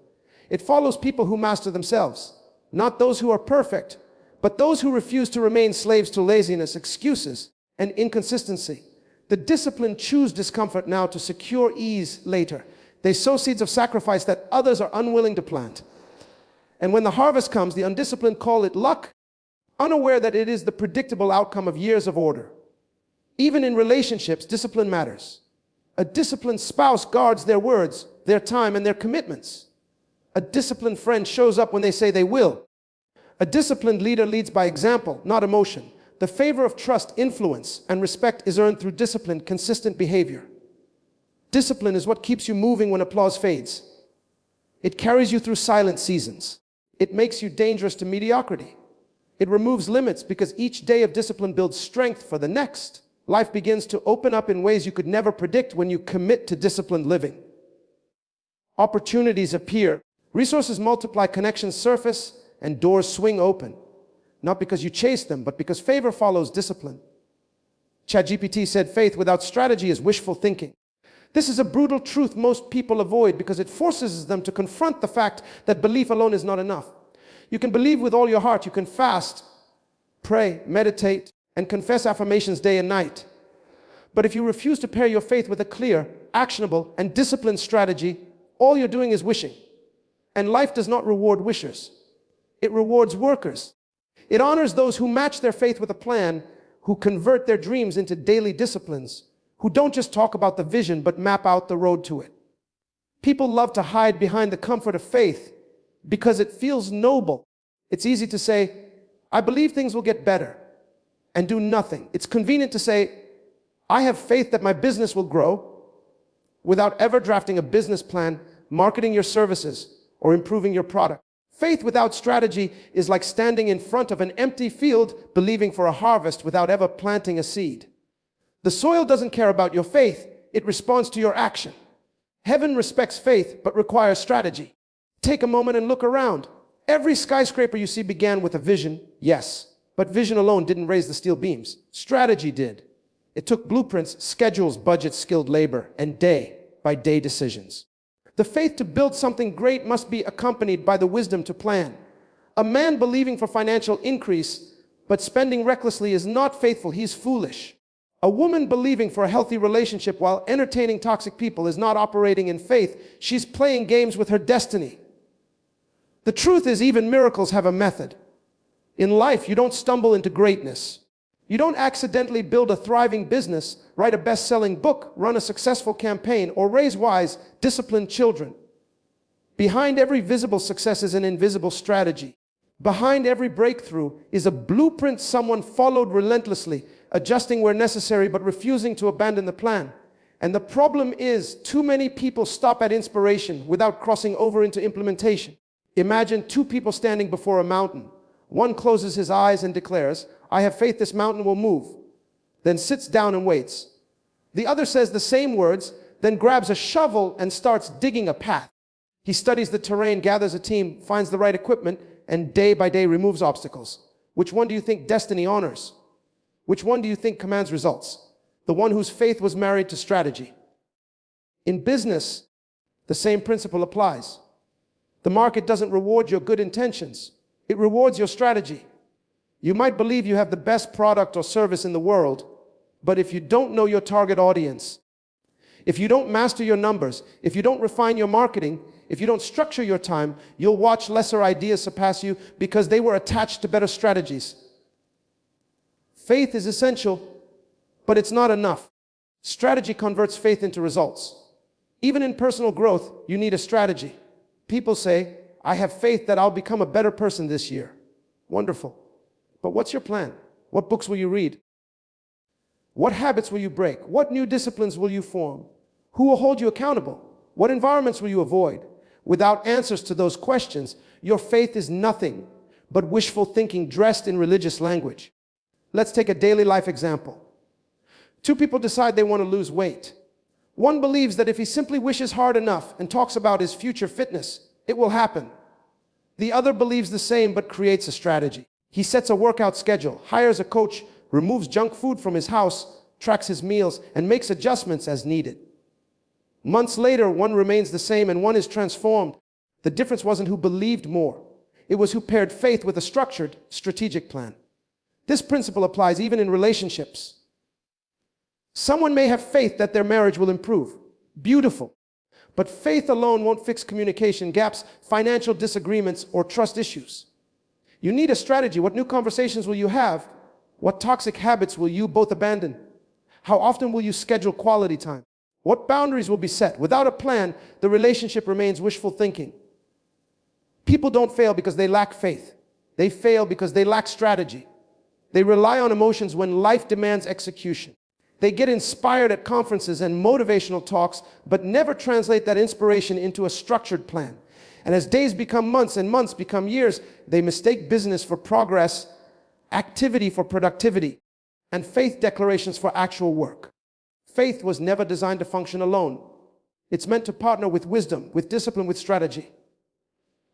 It follows people who master themselves, not those who are perfect, but those who refuse to remain slaves to laziness, excuses, and inconsistency. The disciplined choose discomfort now to secure ease later. They sow seeds of sacrifice that others are unwilling to plant. And when the harvest comes, the undisciplined call it luck, unaware that it is the predictable outcome of years of order. Even in relationships, discipline matters. A disciplined spouse guards their words, their time, and their commitments. A disciplined friend shows up when they say they will. A disciplined leader leads by example, not emotion. The favor of trust, influence, and respect is earned through disciplined, consistent behavior. Discipline is what keeps you moving when applause fades. It carries you through silent seasons. It makes you dangerous to mediocrity. It removes limits because each day of discipline builds strength for the next. Life begins to open up in ways you could never predict when you commit to disciplined living. Opportunities appear. Resources multiply, connections surface, and doors swing open. Not because you chase them, but because favor follows discipline. ChatGPT said faith without strategy is wishful thinking. This is a brutal truth most people avoid because it forces them to confront the fact that belief alone is not enough. You can believe with all your heart, you can fast, pray, meditate, and confess affirmations day and night. But if you refuse to pair your faith with a clear, actionable, and disciplined strategy, all you're doing is wishing. And life does not reward wishers. It rewards workers. It honors those who match their faith with a plan, who convert their dreams into daily disciplines, who don't just talk about the vision, but map out the road to it. People love to hide behind the comfort of faith because it feels noble. It's easy to say, I believe things will get better, and do nothing. It's convenient to say, I have faith that my business will grow, without ever drafting a business plan, marketing your services, or improving your product. Faith without strategy is like standing in front of an empty field, believing for a harvest without ever planting a seed. The soil doesn't care about your faith, it responds to your action. Heaven respects faith, but requires strategy. Take a moment and look around. Every skyscraper you see began with a vision, yes, but vision alone didn't raise the steel beams. Strategy did. It took blueprints, schedules, budgets, skilled labor, and day-by-day decisions. The faith to build something great must be accompanied by the wisdom to plan. A man believing for financial increase, but spending recklessly is not faithful, he's foolish. A woman believing for a healthy relationship while entertaining toxic people is not operating in faith, she's playing games with her destiny. The truth is, even miracles have a method. In life, you don't stumble into greatness. You don't accidentally build a thriving business, write a best-selling book, run a successful campaign, or raise wise, disciplined children. Behind every visible success is an invisible strategy. Behind every breakthrough is a blueprint someone followed relentlessly, adjusting where necessary but refusing to abandon the plan. And the problem is, too many people stop at inspiration without crossing over into implementation. Imagine two people standing before a mountain. One closes his eyes and declares, I have faith this mountain will move, then sits down and waits. The other says the same words, then grabs a shovel and starts digging a path. He studies the terrain, gathers a team, finds the right equipment, and day by day removes obstacles. Which one do you think destiny honors? Which one do you think commands results? The one whose faith was married to strategy. In business, the same principle applies. The market doesn't reward your good intentions. It rewards your strategy. You might believe you have the best product or service in the world, but if you don't know your target audience, if you don't master your numbers, if you don't refine your marketing, if you don't structure your time, you'll watch lesser ideas surpass you because they were attached to better strategies. Faith is essential, but it's not enough. Strategy converts faith into results. Even in personal growth, you need a strategy. People say, I have faith that I'll become a better person this year. Wonderful. But what's your plan? What books will you read? What habits will you break? What new disciplines will you form? Who will hold you accountable? What environments will you avoid? Without answers to those questions, your faith is nothing but wishful thinking dressed in religious language. Let's take a daily life example. Two people decide they want to lose weight. One believes that if he simply wishes hard enough and talks about his future fitness, it will happen. The other believes the same but creates a strategy. He sets a workout schedule, hires a coach, removes junk food from his house, tracks his meals, and makes adjustments as needed. Months later, one remains the same and one is transformed. The difference wasn't who believed more. It was who paired faith with a structured, strategic plan. This principle applies even in relationships. Someone may have faith that their marriage will improve. Beautiful. But faith alone won't fix communication gaps, financial disagreements, or trust issues. You need a strategy. What new conversations will you have? What toxic habits will you both abandon? How often will you schedule quality time? What boundaries will be set? Without a plan, the relationship remains wishful thinking. People don't fail because they lack faith. They fail because they lack strategy. They rely on emotions when life demands execution. They get inspired at conferences and motivational talks, but never translate that inspiration into a structured plan. And as days become months and months become years, they mistake business for progress, activity for productivity, and faith declarations for actual work. Faith was never designed to function alone. It's meant to partner with wisdom, with discipline, with strategy.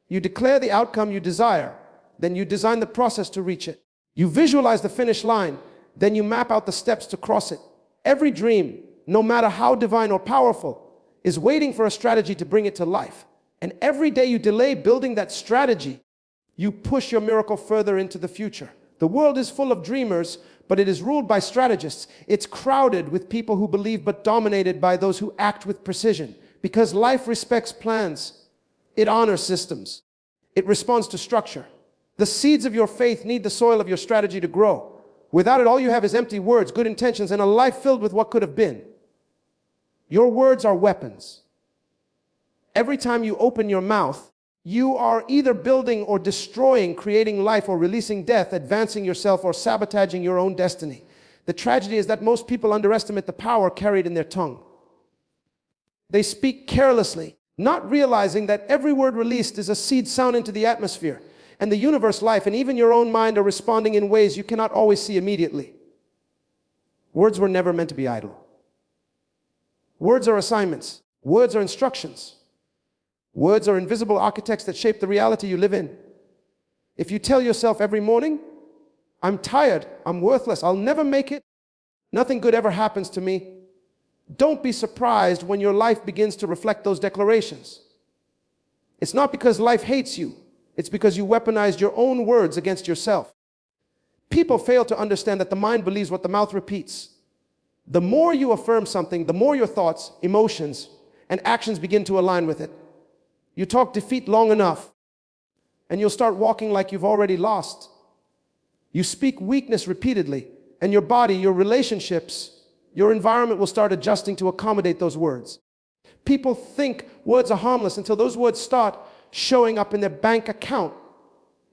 You declare the outcome you desire, then you design the process to reach it. You visualize the finish line, then you map out the steps to cross it. Every dream, no matter how divine or powerful, is waiting for a strategy to bring it to life. And every day you delay building that strategy, you push your miracle further into the future. The world is full of dreamers, but it is ruled by strategists. It's crowded with people who believe but dominated by those who act with precision. Because life respects plans. It honors systems. It responds to structure. The seeds of your faith need the soil of your strategy to grow. Without it, all you have is empty words, good intentions, and a life filled with what could have been. Your words are weapons. Every time you open your mouth, you are either building or destroying, creating life or releasing death, advancing yourself or sabotaging your own destiny. The tragedy is that most people underestimate the power carried in their tongue. They speak carelessly, not realizing that every word released is a seed sown into the atmosphere. And the universe, life, and even your own mind are responding in ways you cannot always see immediately. Words were never meant to be idle. Words are assignments. Words are instructions. Words are invisible architects that shape the reality you live in. If you tell yourself every morning, I'm tired, I'm worthless, I'll never make it, nothing good ever happens to me, don't be surprised when your life begins to reflect those declarations. It's not because life hates you. It's because you weaponized your own words against yourself. People fail to understand that the mind believes what the mouth repeats. The more you affirm something, the more your thoughts, emotions, and actions begin to align with it. You talk defeat long enough, and you'll start walking like you've already lost. You speak weakness repeatedly, and your body, your relationships, your environment will start adjusting to accommodate those words. People think words are harmless until those words start showing up in their bank account,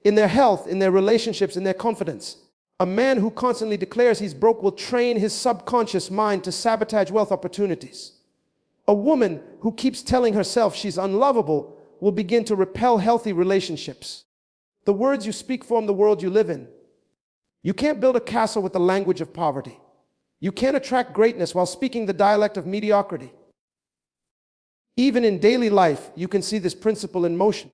in their health, in their relationships, in their confidence. A man who constantly declares he's broke will train his subconscious mind to sabotage wealth opportunities. A woman who keeps telling herself she's unlovable will begin to repel healthy relationships. The words you speak form the world you live in. You can't build a castle with the language of poverty. You can't attract greatness while speaking the dialect of mediocrity. Even in daily life, you can see this principle in motion.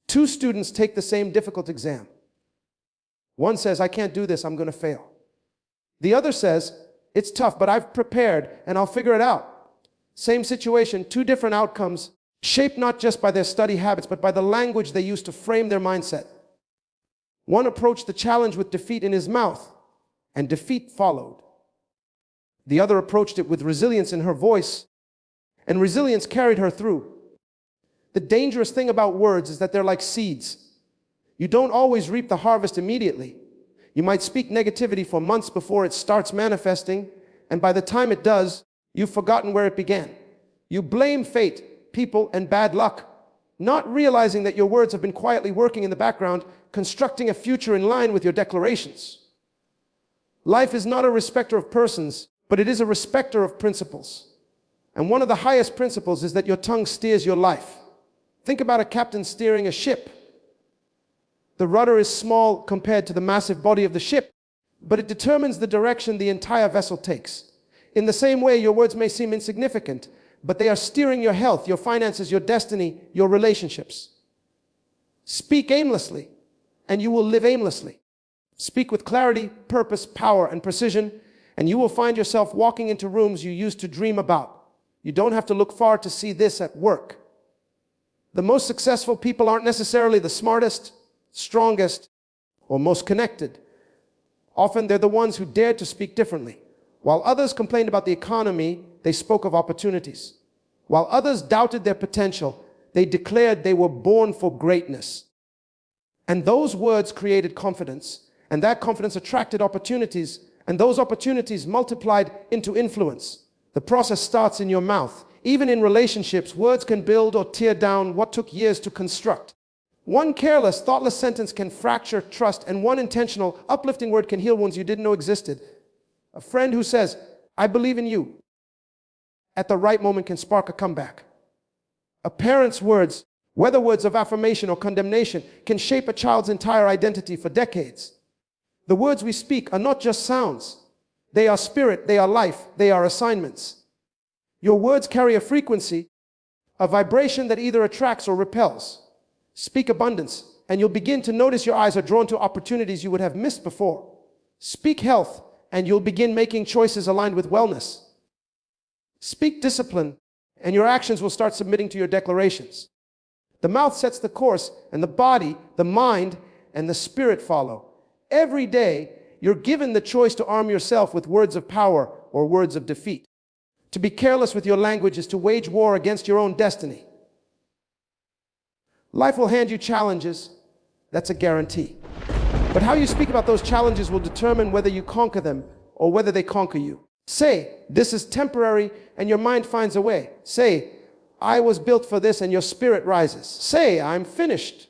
Two students take the same difficult exam. One says, I can't do this, I'm going to fail. The other says, it's tough, but I've prepared and I'll figure it out. Same situation, two different outcomes, shaped not just by their study habits, but by the language they use to frame their mindset. One approached the challenge with defeat in his mouth, and defeat followed. The other approached it with resilience in her voice, and resilience carried her through. The dangerous thing about words is that they're like seeds. You don't always reap the harvest immediately. You might speak negativity for months before it starts manifesting, and by the time it does, you've forgotten where it began. You blame fate, people, and bad luck, not realizing that your words have been quietly working in the background, constructing a future in line with your declarations. Life is not a respecter of persons, but it is a respecter of principles. And one of the highest principles is that your tongue steers your life. Think about a captain steering a ship. The rudder is small compared to the massive body of the ship, but it determines the direction the entire vessel takes. In the same way, your words may seem insignificant, but they are steering your health, your finances, your destiny, your relationships. Speak aimlessly, and you will live aimlessly. Speak with clarity, purpose, power, and precision, and you will find yourself walking into rooms you used to dream about. You don't have to look far to see this at work. The most successful people aren't necessarily the smartest, strongest, or most connected. Often they're the ones who dared to speak differently. While others complained about the economy, they spoke of opportunities. While others doubted their potential, they declared they were born for greatness. And those words created confidence, and that confidence attracted opportunities, and those opportunities multiplied into influence. The process starts in your mouth. Even in relationships, words can build or tear down what took years to construct. One careless, thoughtless sentence can fracture trust, and one intentional, uplifting word can heal wounds you didn't know existed. A friend who says, "I believe in you," at the right moment can spark a comeback. A parent's words, whether words of affirmation or condemnation, can shape a child's entire identity for decades. The words we speak are not just sounds. They are spirit, they are life, they are assignments. Your words carry a frequency, a vibration that either attracts or repels. Speak abundance, and you'll begin to notice your eyes are drawn to opportunities you would have missed before. Speak health, and you'll begin making choices aligned with wellness. Speak discipline, and your actions will start submitting to your declarations. The mouth sets the course, and the body, the mind, and the spirit follow. Every day, you're given the choice to arm yourself with words of power or words of defeat. To be careless with your language is to wage war against your own destiny. Life will hand you challenges, that's a guarantee. But how you speak about those challenges will determine whether you conquer them or whether they conquer you. Say, "This is temporary," and your mind finds a way. Say, "I was built for this," and your spirit rises. Say, "I'm finished,"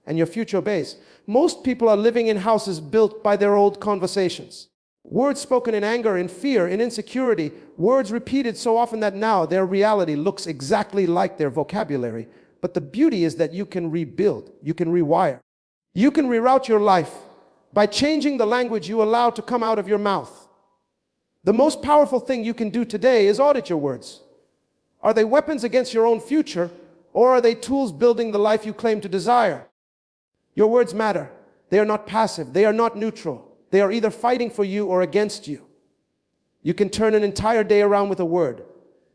and your future obeys. Most people are living in houses built by their old conversations. Words spoken in anger, in fear, in insecurity, words repeated so often that now their reality looks exactly like their vocabulary. But the beauty is that you can rebuild, you can rewire. You can reroute your life by changing the language you allow to come out of your mouth. The most powerful thing you can do today is audit your words. Are they weapons against your own future, or are they tools building the life you claim to desire? Your words matter. They are not passive. They are not neutral. They are either fighting for you or against you. You can turn an entire day around with a word.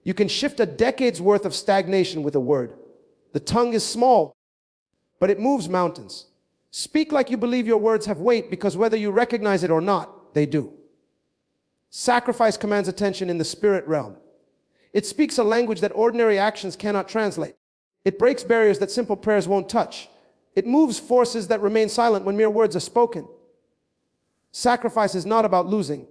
You can shift a decade's worth of stagnation with a word. The tongue is small, but it moves mountains. Speak like you believe your words have weight, because whether you recognize it or not, they do. Sacrifice commands attention in the spirit realm. It speaks a language that ordinary actions cannot translate. It breaks barriers that simple prayers won't touch. It moves forces that remain silent when mere words are spoken. Sacrifice is not about losing.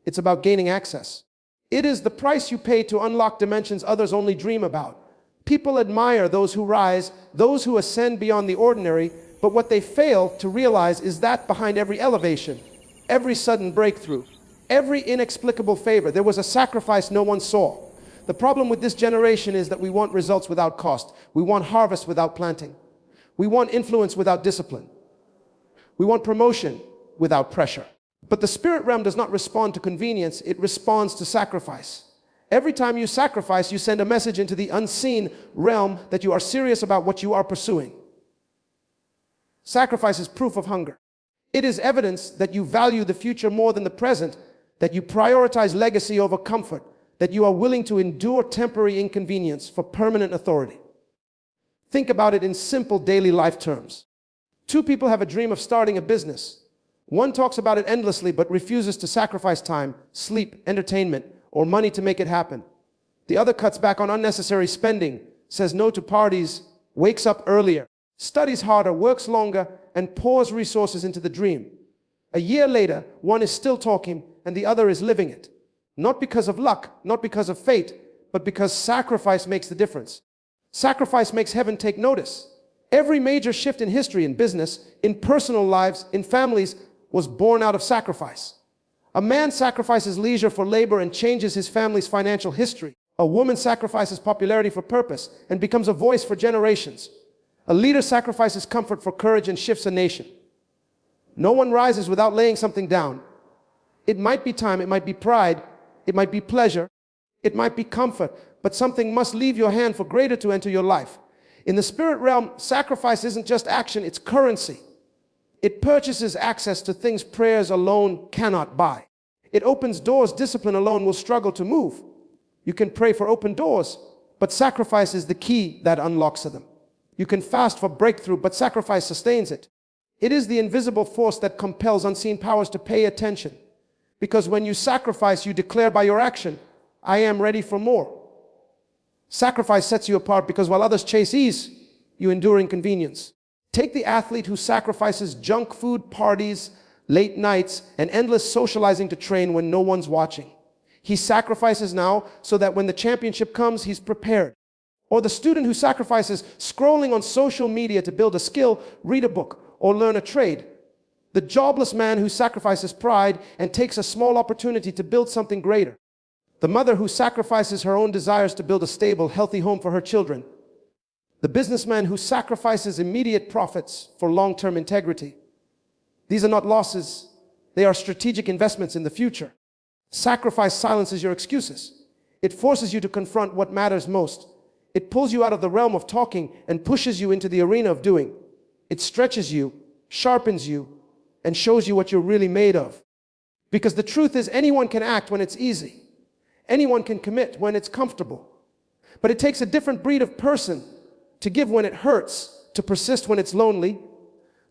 It's about gaining access. It is the price you pay to unlock dimensions others only dream about. People admire those who rise, those who ascend beyond the ordinary, but what they fail to realize is that behind every elevation, every sudden breakthrough, every inexplicable favor, there was a sacrifice no one saw. The problem with this generation is that we want results without cost. We want harvest without planting. We want influence without discipline. We want promotion without pressure. But the spirit realm does not respond to convenience, it responds to sacrifice. Every time you sacrifice, you send a message into the unseen realm that you are serious about what you are pursuing. Sacrifice is proof of hunger. It is evidence that you value the future more than the present, that you prioritize legacy over comfort, that you are willing to endure temporary inconvenience for permanent authority. Think about it in simple daily life terms. Two people have a dream of starting a business. One talks about it endlessly but refuses to sacrifice time, sleep, entertainment, or money to make it happen. The other cuts back on unnecessary spending, says no to parties, wakes up earlier, studies harder, works longer, and pours resources into the dream. A year later, one is still talking and the other is living it. Not because of luck, not because of fate, but because sacrifice makes the difference. Sacrifice makes heaven take notice. Every major shift in history, in business, in personal lives, in families, was born out of sacrifice. A man sacrifices leisure for labor and changes his family's financial history. A woman sacrifices popularity for purpose and becomes a voice for generations. A leader sacrifices comfort for courage and shifts a nation. No one rises without laying something down. It might be time, it might be pride, it might be pleasure, it might be comfort, but something must leave your hand for greater to enter your life. In the spirit realm, sacrifice isn't just action, it's currency. It purchases access to things prayers alone cannot buy. It opens doors discipline alone will struggle to move. You can pray for open doors, but sacrifice is the key that unlocks them. You can fast for breakthrough, but sacrifice sustains it. It is the invisible force that compels unseen powers to pay attention. Because when you sacrifice, you declare by your action, I am ready for more. Sacrifice sets you apart because while others chase ease, you endure inconvenience. Take the athlete who sacrifices junk food parties, late nights, and endless socializing to train when no one's watching. He sacrifices now so that when the championship comes, he's prepared. Or the student who sacrifices scrolling on social media to build a skill, read a book, or learn a trade. The jobless man who sacrifices pride and takes a small opportunity to build something greater. The mother who sacrifices her own desires to build a stable, healthy home for her children. The businessman who sacrifices immediate profits for long-term integrity. These are not losses. They are strategic investments in the future. Sacrifice silences your excuses. It forces you to confront what matters most. It pulls you out of the realm of talking and pushes you into the arena of doing. It stretches you, sharpens you, and shows you what you're really made of. Because the truth is, anyone can act when it's easy. Anyone can commit when it's comfortable. But it takes a different breed of person to give when it hurts, to persist when it's lonely,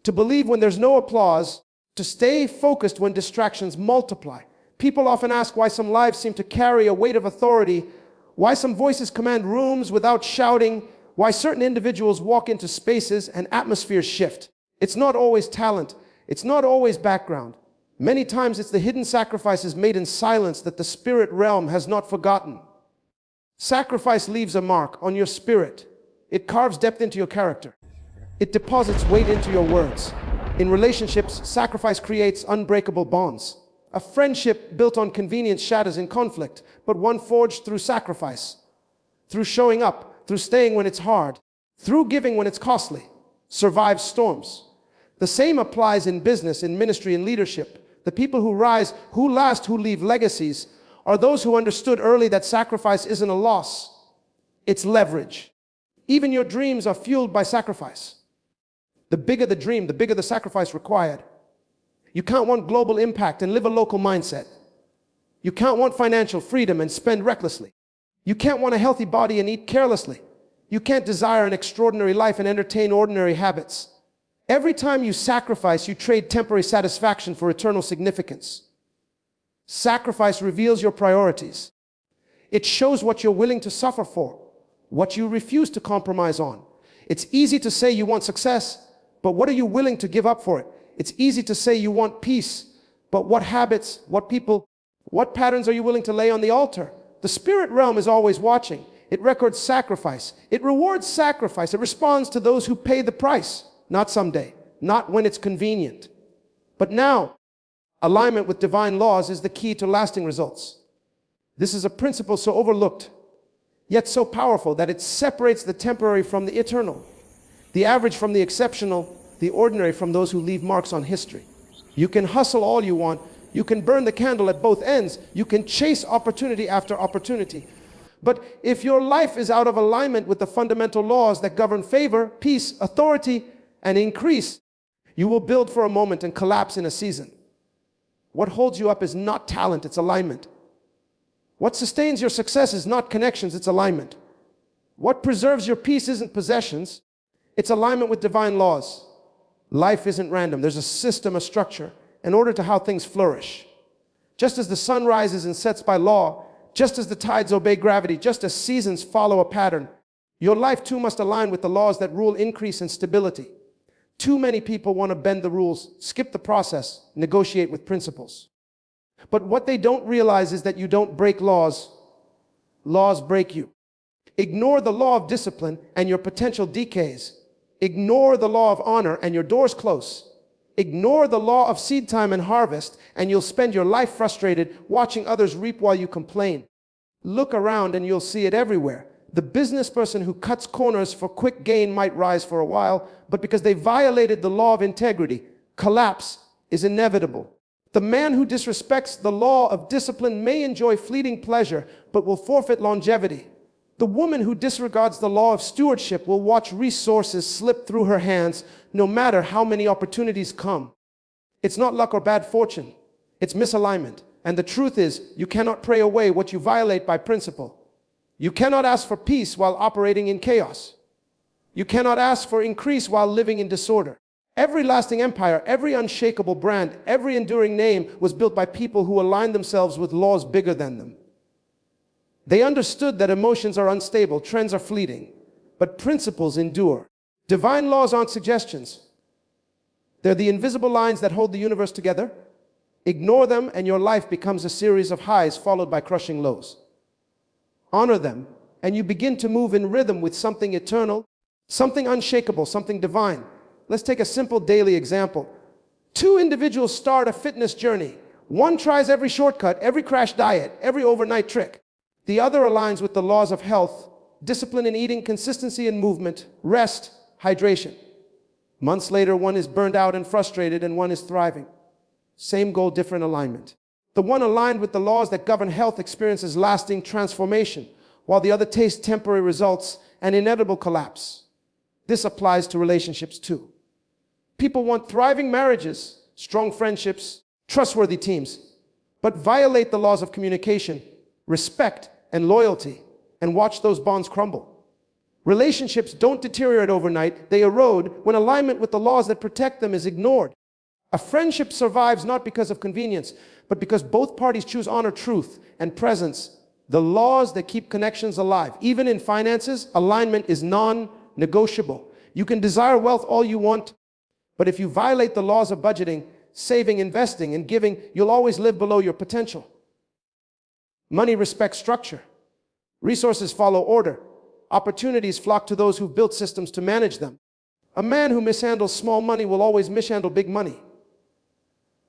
to believe when there's no applause, to stay focused when distractions multiply. People often ask why some lives seem to carry a weight of authority, why some voices command rooms without shouting, why certain individuals walk into spaces and atmospheres shift. It's not always talent. It's not always background. Many times it's the hidden sacrifices made in silence that the spirit realm has not forgotten. Sacrifice leaves a mark on your spirit. It carves depth into your character. It deposits weight into your words. In relationships, sacrifice creates unbreakable bonds. A friendship built on convenience shatters in conflict, but one forged through sacrifice, through showing up, through staying when it's hard, through giving when it's costly, survives storms. The same applies in business, in ministry, in leadership. The people who rise, who last, who leave legacies are those who understood early that sacrifice isn't a loss, it's leverage. Even your dreams are fueled by sacrifice. The bigger the dream, the bigger the sacrifice required. You can't want global impact and live a local mindset. You can't want financial freedom and spend recklessly. You can't want a healthy body and eat carelessly. You can't desire an extraordinary life and entertain ordinary habits. Every time you sacrifice, you trade temporary satisfaction for eternal significance. Sacrifice reveals your priorities. It shows what you're willing to suffer for, what you refuse to compromise on. It's easy to say you want success, but what are you willing to give up for it? It's easy to say you want peace, but what habits, what people, what patterns are you willing to lay on the altar? The spirit realm is always watching. It records sacrifice. It rewards sacrifice. It responds to those who pay the price. Not someday, not when it's convenient. But now, alignment with divine laws is the key to lasting results. This is a principle so overlooked, yet so powerful that it separates the temporary from the eternal, the average from the exceptional, the ordinary from those who leave marks on history. You can hustle all you want. You can burn the candle at both ends. You can chase opportunity after opportunity. But if your life is out of alignment with the fundamental laws that govern favor, peace, authority, and increase, you will build for a moment and collapse in a season. What holds you up is not talent, it's alignment. What sustains your success is not connections, it's alignment. What preserves your peace isn't possessions, it's alignment with divine laws. Life isn't random. There's a system, a structure, in order to how things flourish. Just as the sun rises and sets by law, just as the tides obey gravity, just as seasons follow a pattern, your life too must align with the laws that rule increase and stability. Too many people want to bend the rules, skip the process, negotiate with principles. But what they don't realize is that you don't break laws. Laws break you. Ignore the law of discipline and your potential decays. Ignore the law of honor and your door's close. Ignore the law of seed time and harvest and you'll spend your life frustrated watching others reap while you complain. Look around and you'll see it everywhere. The business person who cuts corners for quick gain might rise for a while, but because they violated the law of integrity, collapse is inevitable. The man who disrespects the law of discipline may enjoy fleeting pleasure, but will forfeit longevity. The woman who disregards the law of stewardship will watch resources slip through her hands, no matter how many opportunities come. It's not luck or bad fortune. It's misalignment. And the truth is, you cannot pray away what you violate by principle. You cannot ask for peace while operating in chaos. You cannot ask for increase while living in disorder. Every lasting empire, every unshakable brand, every enduring name was built by people who aligned themselves with laws bigger than them. They understood that emotions are unstable, trends are fleeting, but principles endure. Divine laws aren't suggestions. They're the invisible lines that hold the universe together. Ignore them and your life becomes a series of highs followed by crushing lows. Honor them and you begin to move in rhythm with something eternal, something unshakable, something divine. Let's take a simple daily example. Two individuals start a fitness journey. One tries every shortcut, every crash diet, every overnight trick. The other aligns with the laws of health, discipline in eating, consistency in movement, rest, hydration. Months later, one is burned out and frustrated, and one is thriving. Same goal, different alignment. The one aligned with the laws that govern health experiences lasting transformation, while the other tastes temporary results and inevitable collapse. This applies to relationships too. People want thriving marriages, strong friendships, trustworthy teams, but violate the laws of communication, respect, and loyalty, and watch those bonds crumble. Relationships don't deteriorate overnight, they erode when alignment with the laws that protect them is ignored. A friendship survives not because of convenience, but because both parties choose honor, truth, and presence, the laws that keep connections alive. Even in finances, alignment is non-negotiable. You can desire wealth all you want, but if you violate the laws of budgeting, saving, investing, and giving, you'll always live below your potential. Money respects structure. Resources follow order. Opportunities flock to those who've built systems to manage them. A man who mishandles small money will always mishandle big money.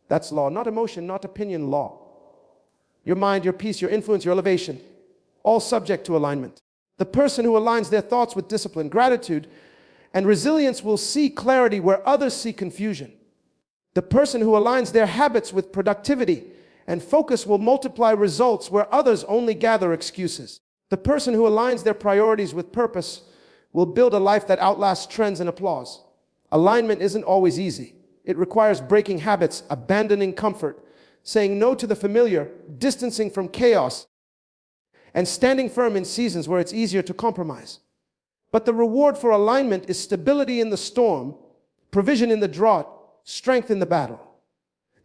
That's law, not emotion, not opinion, law. Your mind, your peace, your influence, your elevation, all subject to alignment. The person who aligns their thoughts with discipline, gratitude, and resilience will see clarity where others see confusion. The person who aligns their habits with productivity and focus will multiply results where others only gather excuses. The person who aligns their priorities with purpose will build a life that outlasts trends and applause. Alignment isn't always easy. It requires breaking habits, abandoning comfort, saying no to the familiar, distancing from chaos, and standing firm in seasons where it's easier to compromise. But the reward for alignment is stability in the storm, provision in the drought, strength in the battle.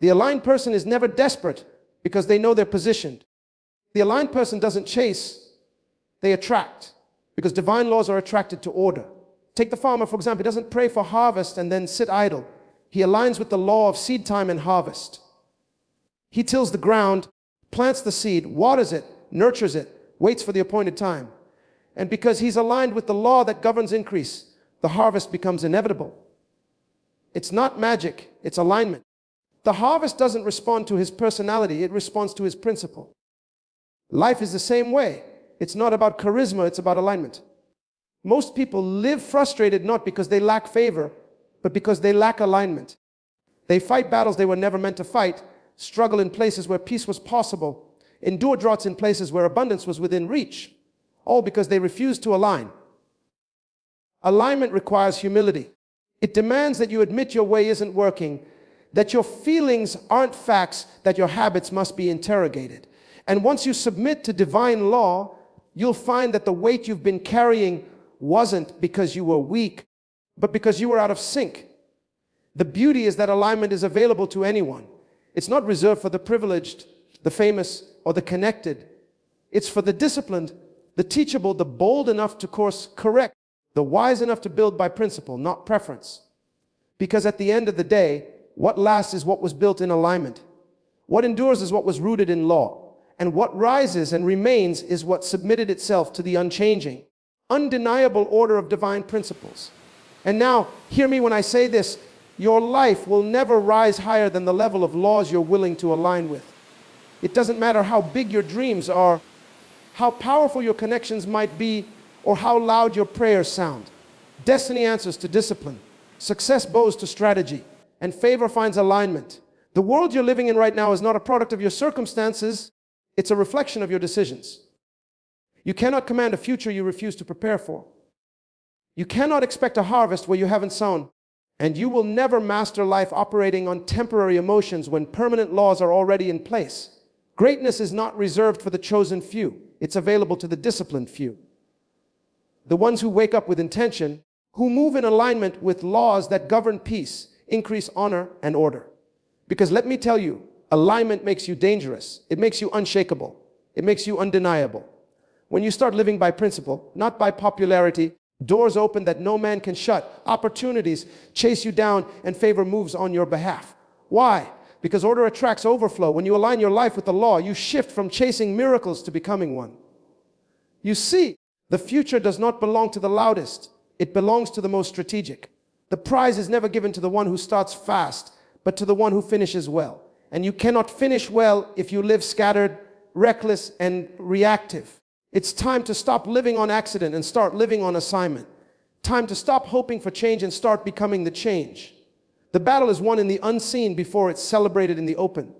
The aligned person is never desperate because they know they're positioned. The aligned person doesn't chase, they attract, because divine laws are attracted to order. Take the farmer, for example. He doesn't pray for harvest and then sit idle. He aligns with the law of seed time and harvest. He tills the ground, plants the seed, waters it, nurtures it, waits for the appointed time. And because he's aligned with the law that governs increase, the harvest becomes inevitable. It's not magic, it's alignment. The harvest doesn't respond to his personality, it responds to his principle. Life is the same way. It's not about charisma, it's about alignment. Most people live frustrated not because they lack favor, but because they lack alignment. They fight battles they were never meant to fight, struggle in places where peace was possible, endure droughts in places where abundance was within reach, all because they refuse to align. Alignment requires humility. It demands that you admit your way isn't working, that your feelings aren't facts, that your habits must be interrogated. And once you submit to divine law, you'll find that the weight you've been carrying wasn't because you were weak, but because you were out of sync. The beauty is that alignment is available to anyone. It's not reserved for the privileged, the famous, or the connected. It's for the disciplined, the teachable, the bold enough to course correct, the wise enough to build by principle, not preference. Because at the end of the day, what lasts is what was built in alignment. What endures is what was rooted in law. And what rises and remains is what submitted itself to the unchanging, undeniable order of divine principles. And now, hear me when I say this, your life will never rise higher than the level of laws you're willing to align with. It doesn't matter how big your dreams are, how powerful your connections might be, or how loud your prayers sound. Destiny answers to discipline, success bows to strategy, and favor finds alignment. The world you're living in right now is not a product of your circumstances, it's a reflection of your decisions. You cannot command a future you refuse to prepare for. You cannot expect a harvest where you haven't sown. And you will never master life operating on temporary emotions when permanent laws are already in place. Greatness is not reserved for the chosen few. It's available to the disciplined few. The ones who wake up with intention, who move in alignment with laws that govern peace, increase honor and order. Because let me tell you, alignment makes you dangerous. It makes you unshakable. It makes you undeniable. When you start living by principle, not by popularity, doors open that no man can shut. Opportunities chase you down and favor moves on your behalf. Why? Because order attracts overflow. When you align your life with the law, you shift from chasing miracles to becoming one. You see, The future does not belong to the loudest. It belongs to the most strategic. The prize is never given to the one who starts fast, but to the one who finishes well. And you cannot finish well if you live scattered, reckless, and reactive. It's time to stop living on accident and start living on assignment. Time to stop hoping for change and start becoming the change. The battle is won in the unseen before it's celebrated in the open.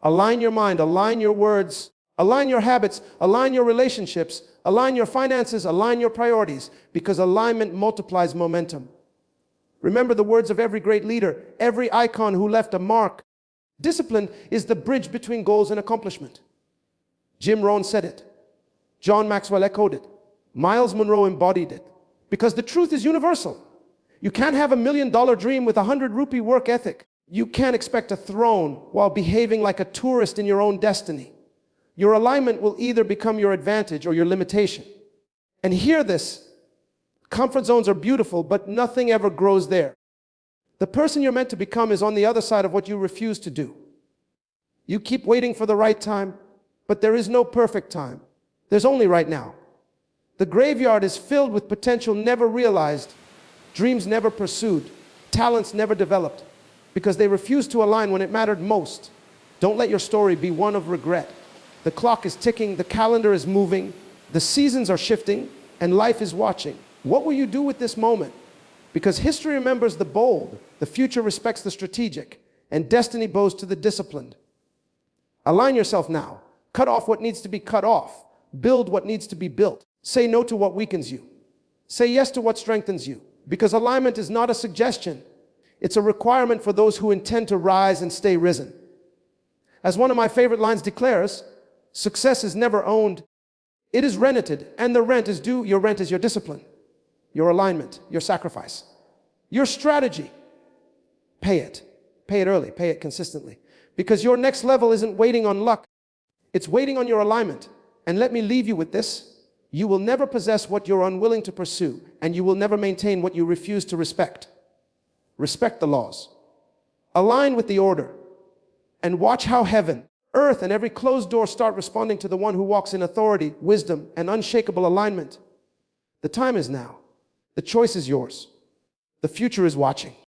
Align your mind, align your words, align your habits, align your relationships, align your finances, align your priorities, because alignment multiplies momentum. Remember the words of every great leader, every icon who left a mark. Discipline is the bridge between goals and accomplishment. Jim Rohn said it. John Maxwell echoed it. Myles Munroe embodied it. Because the truth is universal. You can't have $1 million dream with a 100-rupee work ethic. You can't expect a throne while behaving like a tourist in your own destiny. Your alignment will either become your advantage or your limitation. And hear this. Comfort zones are beautiful, but nothing ever grows there. The person you're meant to become is on the other side of what you refuse to do. You keep waiting for the right time, but there is no perfect time. There's only right now. The graveyard is filled with potential never realized, dreams never pursued, talents never developed, because they refused to align when it mattered most. Don't let your story be one of regret. The clock is ticking, the calendar is moving, the seasons are shifting, and life is watching. What will you do with this moment? Because history remembers the bold, the future respects the strategic, and destiny bows to the disciplined. Align yourself now. Cut off what needs to be cut off. Build what needs to be built. Say no to what weakens you. Say yes to what strengthens you. Because alignment is not a suggestion. It's a requirement for those who intend to rise and stay risen. As one of my favorite lines declares, success is never owned. It is rented, and the rent is due. Your rent is your discipline, your alignment, your sacrifice, your strategy. Pay it. Pay it early. Pay it consistently. Because your next level isn't waiting on luck. It's waiting on your alignment. And let me leave you with this. You will never possess what you're unwilling to pursue, and you will never maintain what you refuse to respect. Respect the laws. Align with the order. And watch how heaven, earth, and every closed door start responding to the one who walks in authority, wisdom, and unshakable alignment. The time is now. The choice is yours. The future is watching.